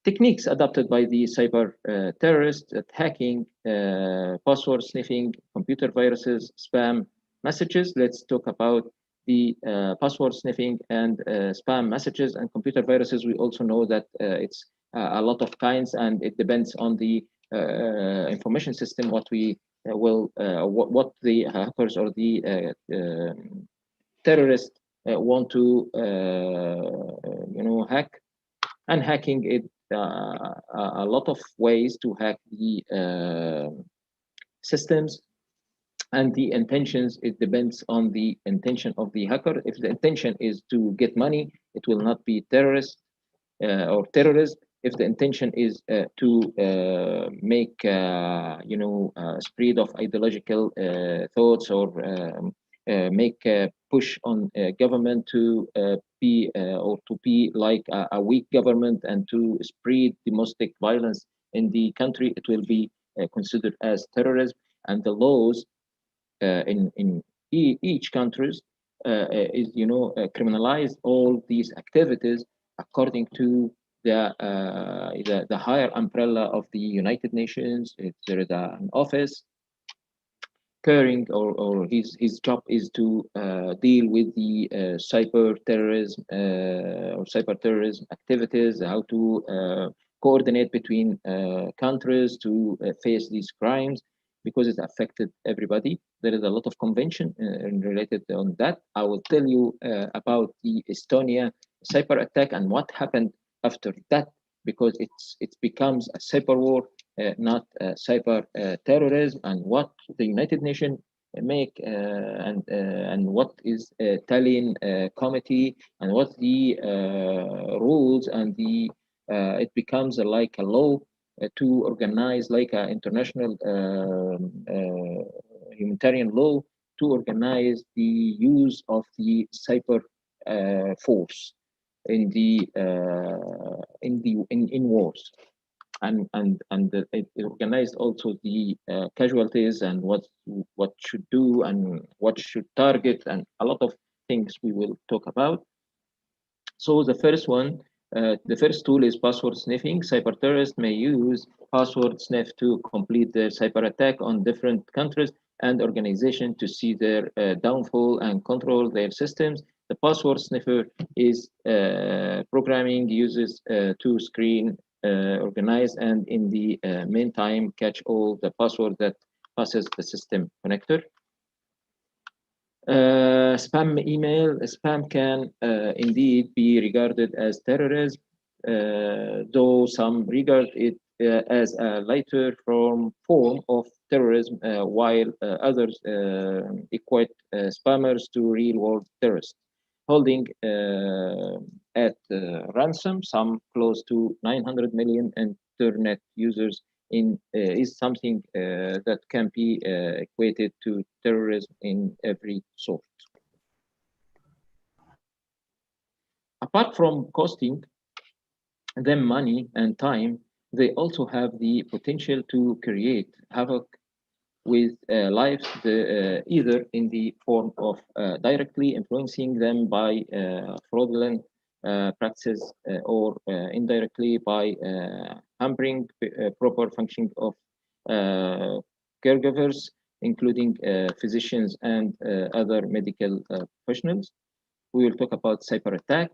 Techniques adopted by the cyber terrorists at hacking, password sniffing, computer viruses, spam messages. Let's talk about the password sniffing and spam messages and computer viruses. We also know that it's a lot of kinds, and it depends on the information system what we what the hackers or the terrorists want to hack. And hacking it a lot of ways to hack the systems, and the intentions, it depends on the intention of the hacker. If the intention is to get money, it will not be terrorist or terrorism. If the intention is to make spread of ideological thoughts, or make a push on government to be or to be like a weak government and to spread domestic violence in the country, it will be considered as terrorism. And the laws in each countries is criminalize all these activities according to the higher umbrella of the United Nations. If there is an office caring, or his job is to deal with the cyber terrorism or cyber terrorism activities, how to coordinate between countries to face these crimes, because it affected everybody. There is a lot of convention related on that. I will tell you about the Estonia cyber attack and what happened after that, because it becomes a cyber war, not cyber terrorism, and what the United Nations make and what is Tallinn committee, and what the rules, and the it becomes like a law to organize like an international humanitarian law to organize the use of the cyber force in wars. And it organized also the casualties, and what should do and what should target, and a lot of things we will talk about. So the first tool is password sniffing. Cyber terrorists may use password sniff to complete their cyber attack on different countries and organization to see their downfall and control their systems. The password sniffer is programming uses to screen, organize, and in the meantime catch all the password that passes the system connector. Spam email. Spam can indeed be regarded as terrorism, though some regard it as a lighter form of terrorism, while others equate spammers to real-world terrorists, holding at ransom some close to 900 million internet users is something that can be equated to terrorism in every sort. Apart from costing them money and time, they also have the potential to create havoc with lives, either in the form of directly influencing them by fraudulent practices or indirectly by hampering proper functioning of caregivers, including physicians and other medical professionals. We will talk about cyber attack.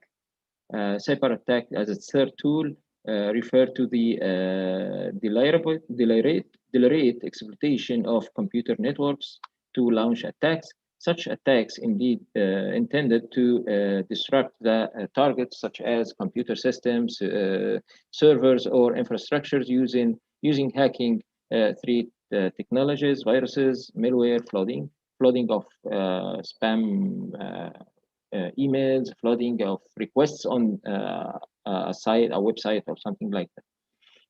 Cyber attack as its third tool refer to the deliberate exploitation of computer networks to launch attacks. Such attacks indeed intended to disrupt the targets such as computer systems, servers, or infrastructures using hacking threat technologies, viruses, malware, flooding of spam emails, flooding of requests on a site, a website, or something like that.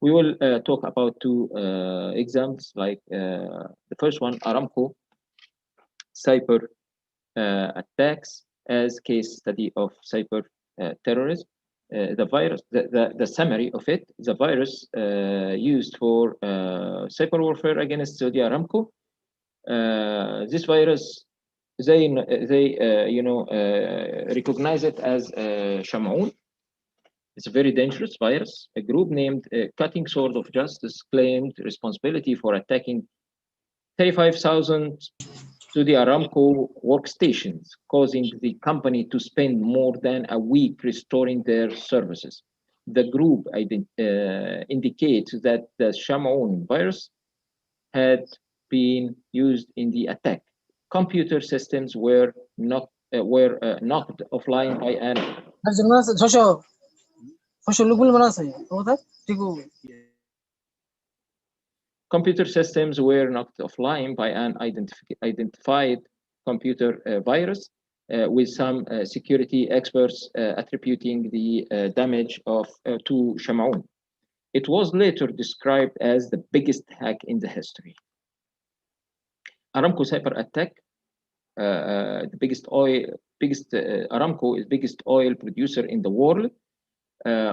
We will talk about two examples, like the first one, Aramco cyber attacks as case study of cyber terrorism. The virus, the summary of it, the virus used for cyber warfare against Saudi Aramco. This virus, they recognize it as Shamaun. It's a very dangerous virus. A group named Cutting Sword of Justice claimed responsibility for attacking 35,000 Saudi Aramco workstations, causing the company to spend more than a week restoring their services. The group indicates that the Shamaun virus had been used in the attack. Computer systems were knocked offline by an computer systems were knocked offline by an identified computer virus, with some security experts attributing the damage to Shamaun. It was later described as the biggest hack in the history. Aramco cyber attack, the biggest Aramco is biggest oil producer in the world,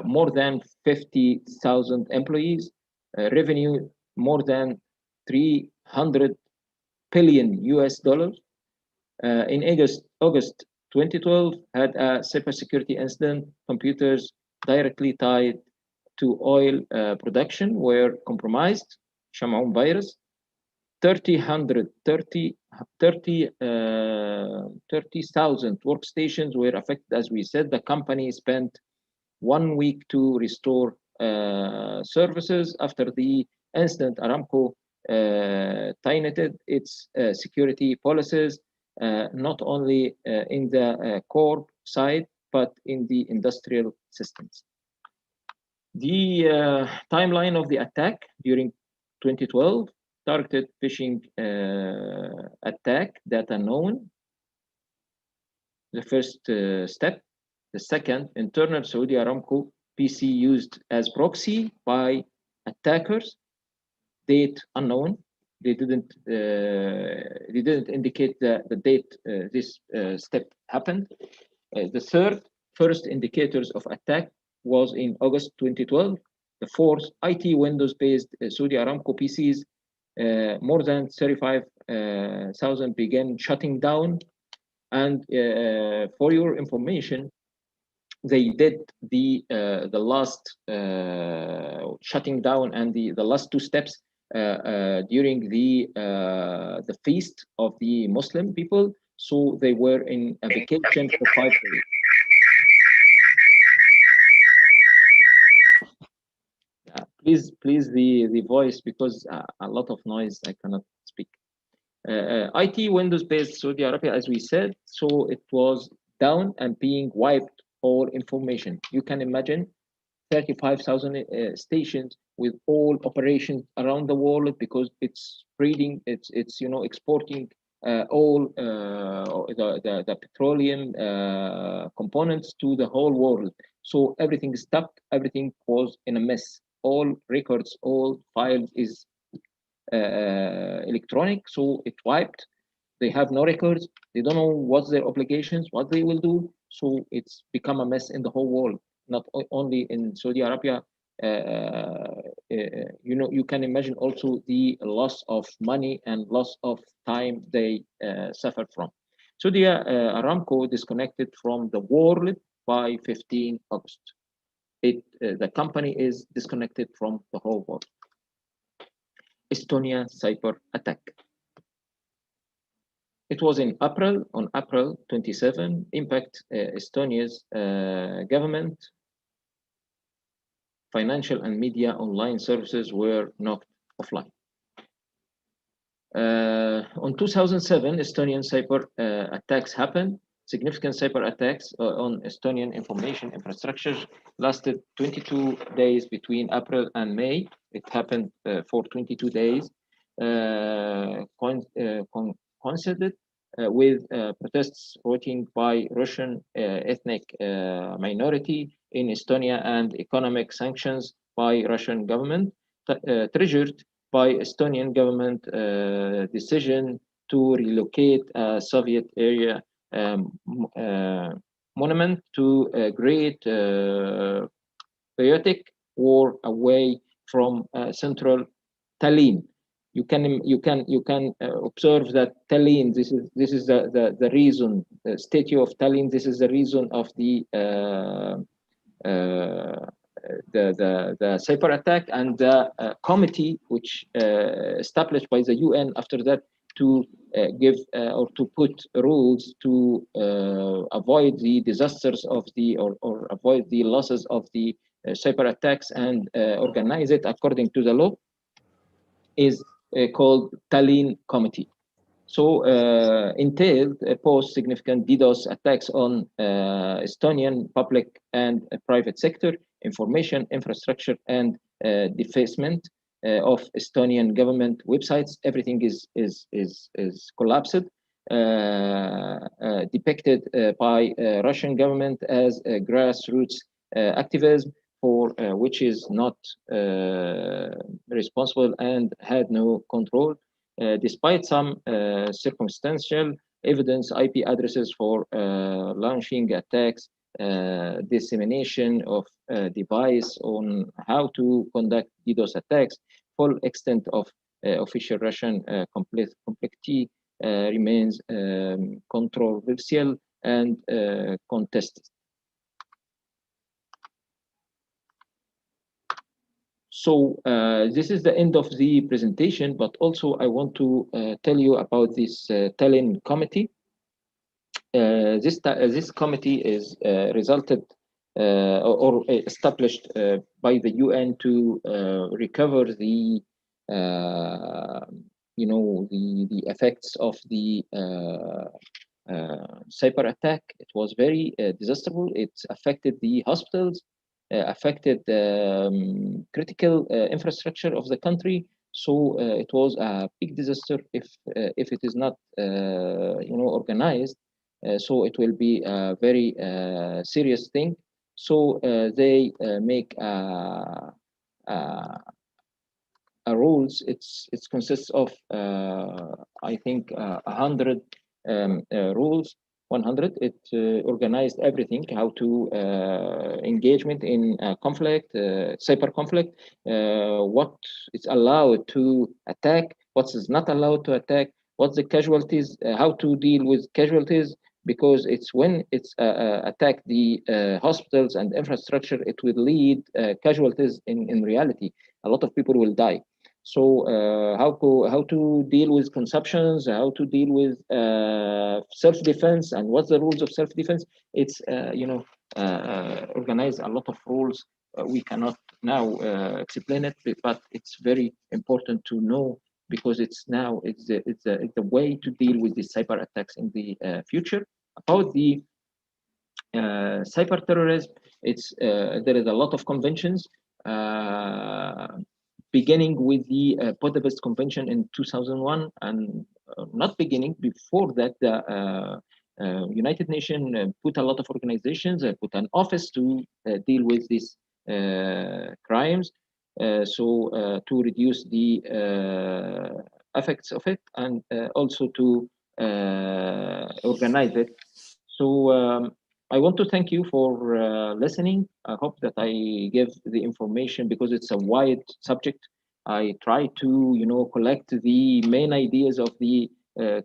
more than 50,000 employees, revenue more than 300 billion US dollars. In August 2012, had a cybersecurity incident. Computers directly tied to oil production were compromised. Shamaun virus. 30,000 workstations were affected. As we said, the company spent 1 week to restore services. After the incident, Aramco tightened its security policies, not only in the core side, but in the industrial systems. The timeline of the attack during 2012, targeted phishing attack, data known. The first step. The second, internal Saudi Aramco PC used as proxy by attackers, date unknown. They didn't indicate the date this step happened. The third, first indicators of attack was in August 2012. The fourth, IT Windows-based Saudi Aramco PCs, more than 35,000 began shutting down. And for your information, they did the last shutting down and the last two steps during the feast of the Muslim people. So they were in a vacation for 5 days. Please the voice, because a lot of noise. I cannot speak. IT Windows-based Saudi Arabia, as we said, so it was down and being wiped all information. You can imagine 35,000 stations with all operations around the world, because it's breeding, it's exporting all the petroleum components to the whole world. So everything stopped, everything was in a mess. All records, all files is electronic, so it wiped. They have no records. They don't know what's their obligations, what they will do. So it's become a mess in the whole world, not only in Saudi Arabia. You can imagine also the loss of money and loss of time they suffered from. Saudi Aramco disconnected from the world by 15 August. The company is disconnected from the whole world. Estonia cyber attack. It was in April, on April 27, impact Estonia's government, financial and media online services were knocked offline. On 2007, Estonian cyber attacks happened. Significant cyber attacks on Estonian information infrastructure lasted 22 days between April and May. It happened for 22 days, coincided with protests voting by Russian ethnic minority in Estonia and economic sanctions by Russian government, triggered by Estonian government decision to relocate a Soviet area monument to a great patriotic war away from central Tallinn. You can observe that Tallinn. This is the reason. The statue of Tallinn. This is the reason of the cyber attack, and the committee which established by the UN after that to give or to put rules to avoid the disasters of the or avoid the losses of the cyber attacks and organize it according to the law is called Tallinn Committee. So entailed post significant DDoS attacks on Estonian public and private sector, information infrastructure, and defacement of Estonian government websites. Everything is collapsed, depicted by Russian government as grassroots activism, for which is not responsible and had no control. Despite some circumstantial evidence, IP addresses for launching attacks, dissemination of device on how to conduct DDoS attacks, full extent of official Russian complexity remains controversial and contested. So this is the end of the presentation, but also I want to tell you about this Tallinn committee. This committee is resulted or established by the UN to recover the the effects of the cyber attack. It was very disastrous. It affected the hospitals, affected critical infrastructure of the country. So it was a big disaster if it is not organized. So it will be a very serious thing. So they make rules. It consists of I think 100 rules. 100. It organized everything, how to engagement in conflict, cyber conflict, what is allowed to attack, what is not allowed to attack, what's the casualties, how to deal with casualties, because it's when it's attack the hospitals and infrastructure, it will lead casualties in reality. A lot of people will die. So how to deal with conceptions, how to deal with self-defense, and what's the rules of self-defense. It's organize a lot of rules. We cannot now explain it, but it's very important to know, because it's a way to deal with these cyber attacks in the future. About the cyber terrorism, there is a lot of conventions, beginning with the Budapest Convention in 2001, and not beginning before that. The United Nations put a lot of organizations, put an office to deal with these crimes, to reduce the effects of it, and also to organize it. So I want to thank you for listening. I hope that I give the information, because it's a wide subject. I try to, collect the main ideas of the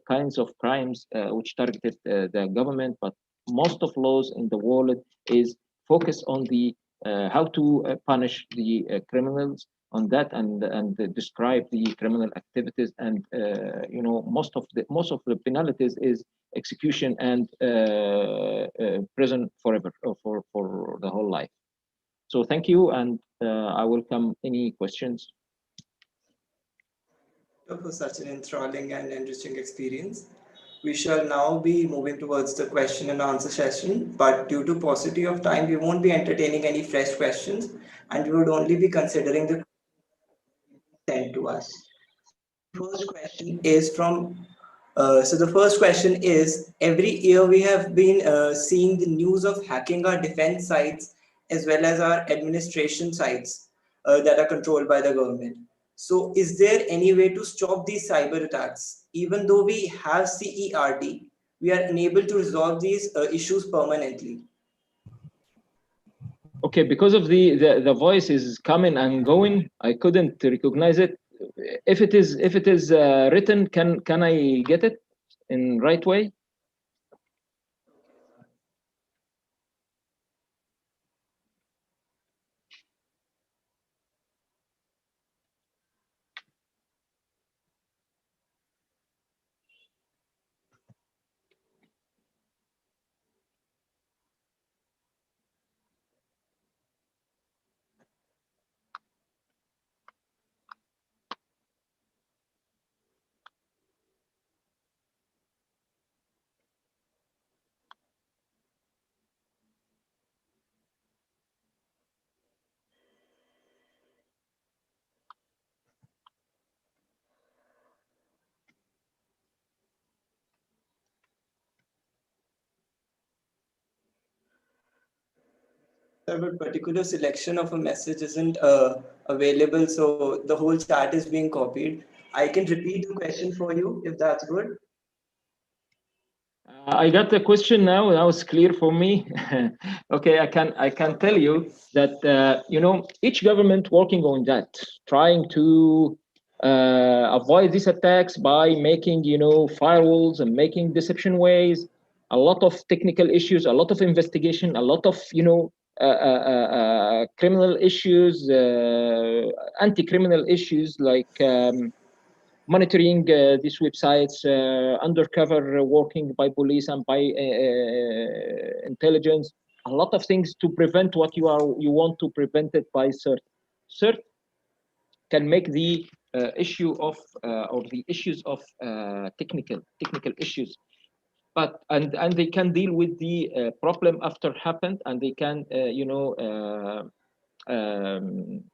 kinds of crimes which targeted the government, but most of laws in the world is focused on the how to punish the criminals on that, and describe the criminal activities, and most of the penalties is execution and prison forever, or for the whole life. So thank you, and I welcome any questions. For such an enthralling and enriching experience. We shall now be moving towards the question and answer session, but due to paucity of time, we won't be entertaining any fresh questions, and we would only be considering the sent to us. So the first question is from. The first question is: every year we have been seeing the news of hacking our defense sites as well as our administration sites that are controlled by the government. So, is there any way to stop these cyber attacks? Even though we have CERT, we are unable to resolve these issues permanently. Okay, because of the voice is coming and going, I couldn't recognize it. If it is written, can I get it in right way? A particular selection of a message isn't available, so the whole chat is being copied. I can repeat the question for you if that's good. I got the question now. Now it's clear for me. Okay, I can tell you that each government working on that, trying to avoid these attacks by making firewalls and making deception ways, a lot of technical issues, a lot of investigation, a lot of criminal issues, anti-criminal issues, like monitoring these websites, undercover working by police and by intelligence, a lot of things to prevent what you want to prevent it by CERT. CERT can make the issue of or the issues of technical issues, but and they can deal with the problem after happened, and they can um,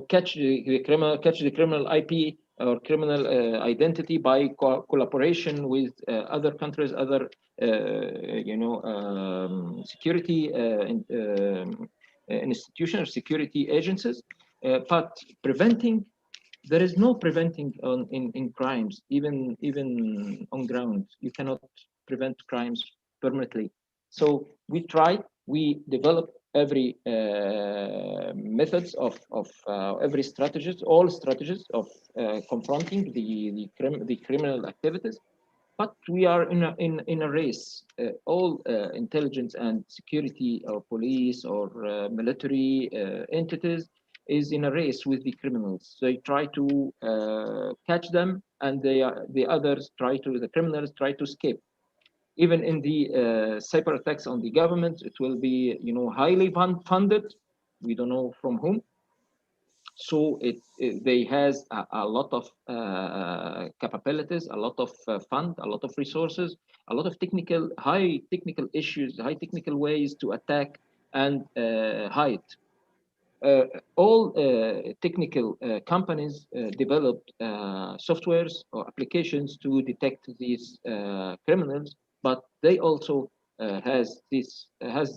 catch the criminal IP or criminal identity by collaboration with other countries, other security institutions, security agencies. But preventing, there is no preventing in crimes, even on ground. You cannot prevent crimes permanently. So we develop every methods of every strategies, all strategies of confronting the criminal activities. But we are in a race. All intelligence and security or police or military entities is in a race with the criminals. They try to catch them, and the others the criminals try to escape. Even in the cyber attacks on the government, it will be, highly funded. We don't know from whom. So they has a lot of capabilities, a lot of fund, a lot of resources, a lot of high technical issues, high technical ways to attack and hide. All technical companies developed softwares or applications to detect these criminals, but they also has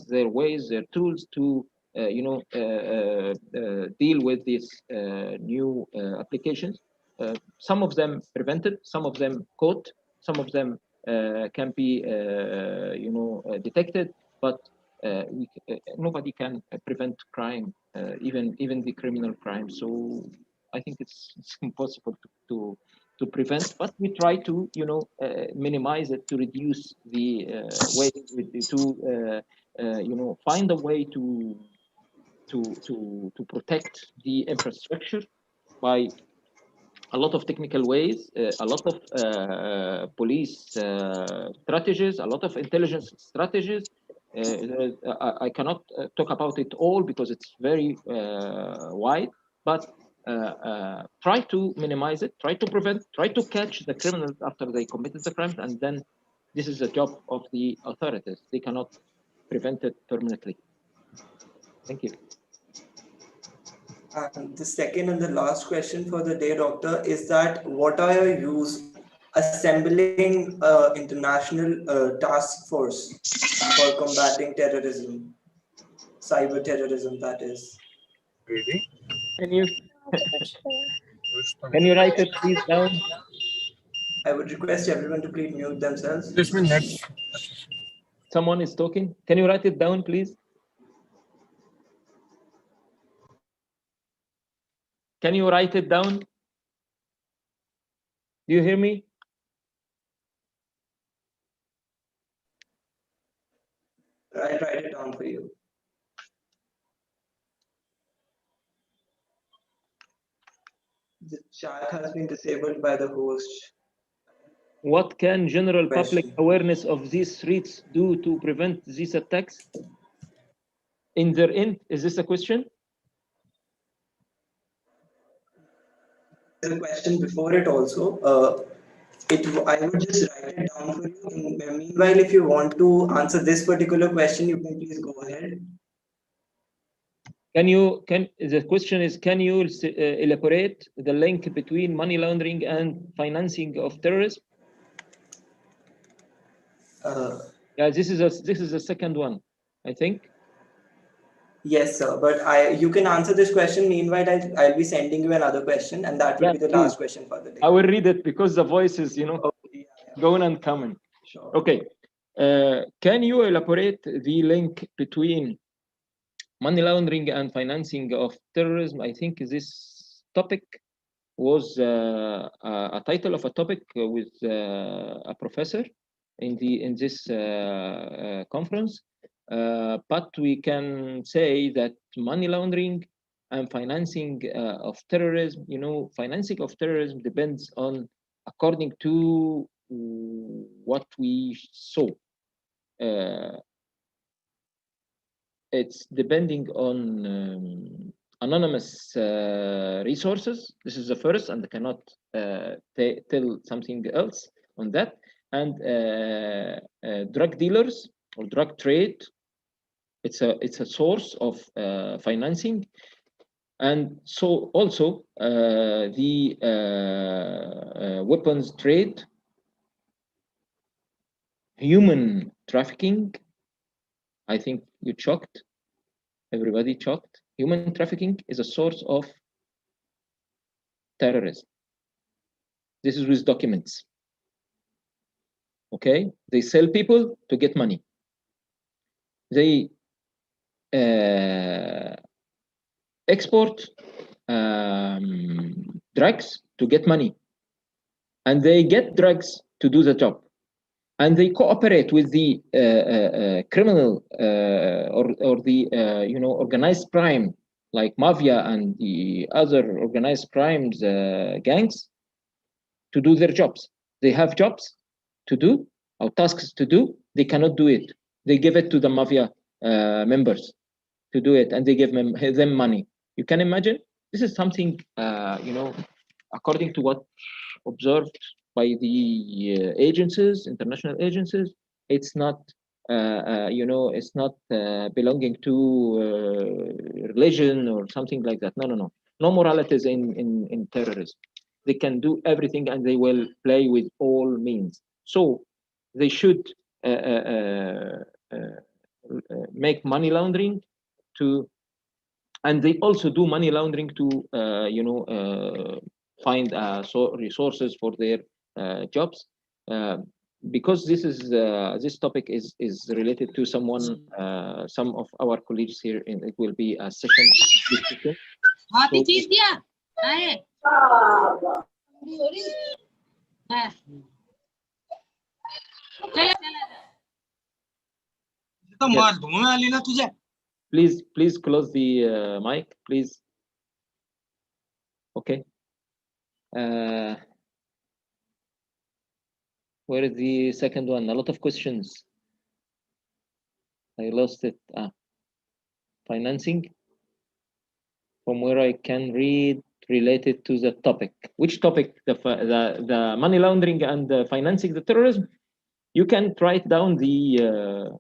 their ways, their tools to deal with these new applications. Some of them prevented, some of them caught, some of them can be detected, but nobody can prevent crime, even the criminal crime. So I think it's impossible to prevent, but we try to minimize it, to reduce the way, to find a way to protect the infrastructure by a lot of technical ways, a lot of police strategies, a lot of intelligence strategies. I cannot talk about it all because it's very wide, but try to minimize it, try to prevent, try to catch the criminals after they committed the crimes, and then this is the job of the authorities. They cannot prevent it permanently. Thank you. And the second and the last question for the day, Doctor, is that what are your views assembling international task force for combating terrorism, cyber terrorism, that is? Really? Can you can you write it please down? I would request everyone to please mute themselves. इसमें net Someone is talking. Can you write it down, please? Can you write it down? Do you hear me? I'll write it down for you. The chat has been disabled by the host. What can general public Question. awareness of these threats do to prevent these attacks? In their end, is this a question? There's a question before it also. I would just write it down for you. Meanwhile, if you want to answer this particular question, you can please go ahead. The question is, can you elaborate the link between money laundering and financing of terrorism? Yeah, this is the second one, I think. Yes, sir. But you can answer this question. Meanwhile, I'll be sending you another question, and that will be the last question for the day. I will read it because the voice is, Okay, going and coming. Sure. Okay. Can you elaborate the link between money laundering and financing of terrorism? I think this topic was a title of a topic with a professor in this conference. But we can say that money laundering and financing of terrorism, financing of terrorism depends on, according to what we saw. It's depending on anonymous resources. This is the first, and I cannot tell something else on that. And drug dealers or drug trade, it's a source of financing. And so also the weapons trade, human trafficking. I think you shocked. Everybody shocked. Human trafficking is a source of terrorism. This is with documents. Okay, they sell people to get money. They export drugs to get money, and they get drugs to do the job, and they cooperate with the criminal or the organized crime like mafia and the other organized crimes gangs, to do their jobs. They have jobs to do or tasks to do. They cannot do it. They give it to the mafia members to do it, and they give them money. You can imagine this is something according to what observed by the agencies, international agencies. It's not it's not belonging to religion or something like that. No, no, no. No moralities in terrorism. They can do everything and they will play with all means. So they should make money laundering to, and they also do money laundering to find resources for their jobs. Because this topic is related to someone, some of our colleagues here, and it will be a session discussion. Please close the mic, please. Okay. Where is the second one? A lot of questions. I lost it. Financing. From where I can read related to the topic. Which topic? The money laundering and financing the terrorism. You can write down the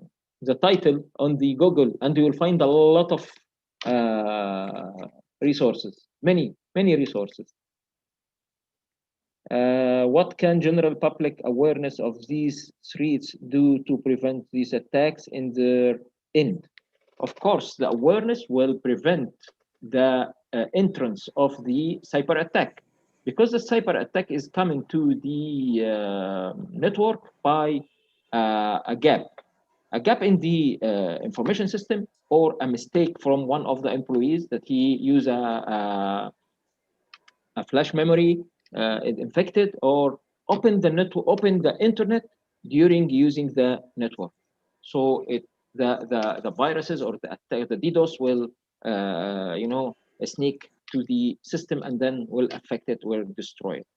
title on the Google, and you will find a lot of resources. Many resources. What can general public awareness of these threats do to prevent these attacks in their end? Of course, the awareness will prevent the entrance of the cyber attack, because the cyber attack is coming to the network by a gap in the information system, or a mistake from one of the employees that he used a flash memory infected, or open the internet during using the network. So the viruses or the DDoS will sneak to the system and then will affect it, will destroy it.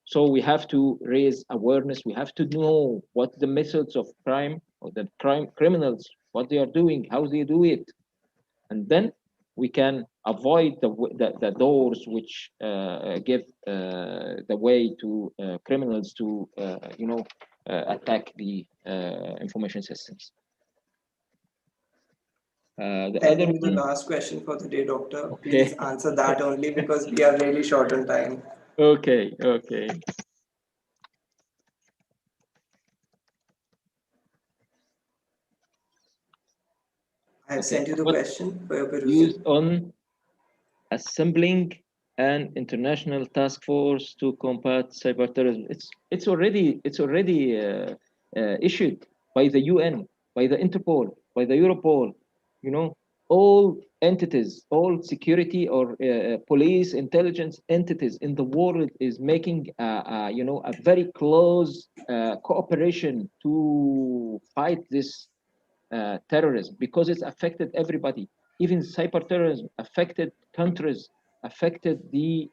So we have to raise awareness. We have to know what the methods of crime, or the criminals, what they are doing, how they do it, and then we can avoid the doors which give the way to criminals to attack the information systems. The That other will be the one, last question for the day, doctor. Please okay, answer that only, because we are really short on time. okay. I have sent you the What question for your perusal. used on assembling an international task force to combat cyber terrorism? It's already issued by the UN, by the Interpol, by the Europol. You know, all entities, all security or police intelligence entities in the world is making a very close cooperation to fight this terrorism, because it's affected everybody. Even cyber terrorism affected countries, affected the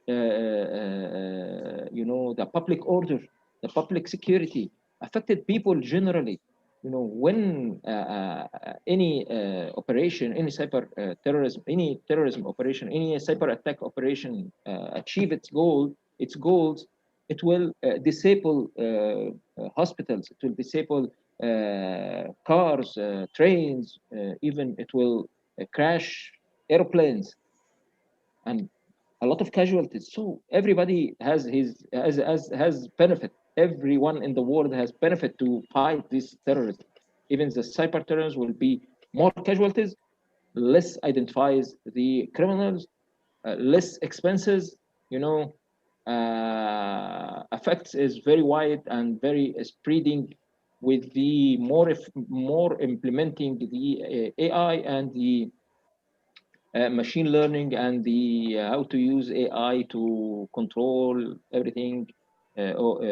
public order, the public security, affected people generally. When any operation, any cyber terrorism, any terrorism operation, any cyber attack operation achieve its goals, it will disable hospitals, it will disable cars, trains, even it will crash airplanes, and a lot of casualties. So everybody has benefit. Everyone in the world has benefit to fight this terrorism. Even the cyber terrorists will be more casualties, less identifies the criminals, less expenses. Effects is very wide and very spreading, with the more implementing the AI and the machine learning, and the how to use AI to control everything, or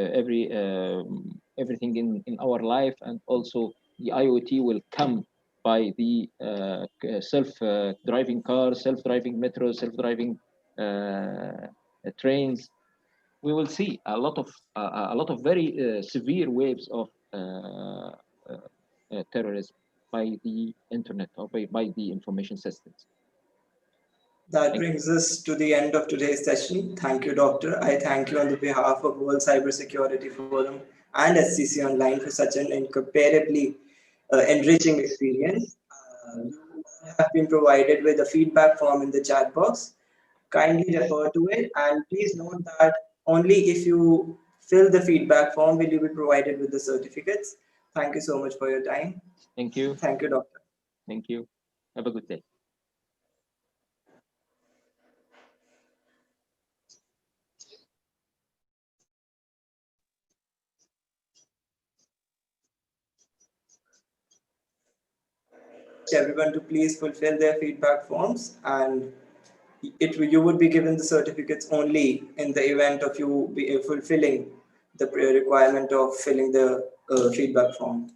everything in our life, and also the IoT will come by the self-driving cars, self-driving metros, self-driving trains, we will see a lot of very severe waves of terrorism by the internet or by the information systems. That brings us to the end of today's session. Thank you, Doctor. I thank you on the behalf of World Cybersecurity Forum and SCC Online for such an incomparably enriching experience. You have been provided with a feedback form in the chat box. Kindly refer to it, and please note that only if you fill the feedback form will you be provided with the certificates. Thank you so much for your time. Thank you. Thank you, Doctor. Thank you. Have a good day. Everyone to please fulfill their feedback forms, and you would be given the certificates only in the event of you fulfilling the requirement of filling the feedback form.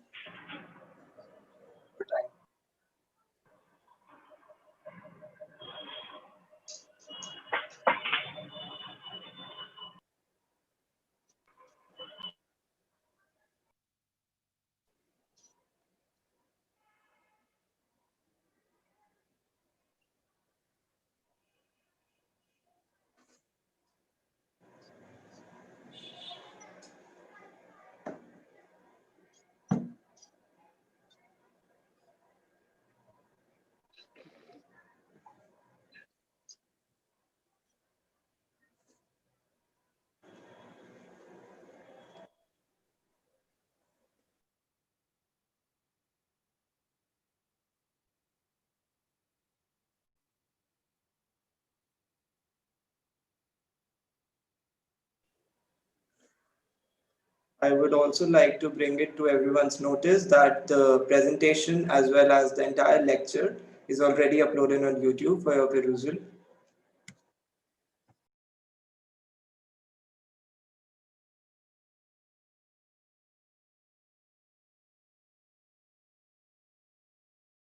I would also like to bring it to everyone's notice that the presentation as well as the entire lecture is already uploaded on YouTube for your perusal.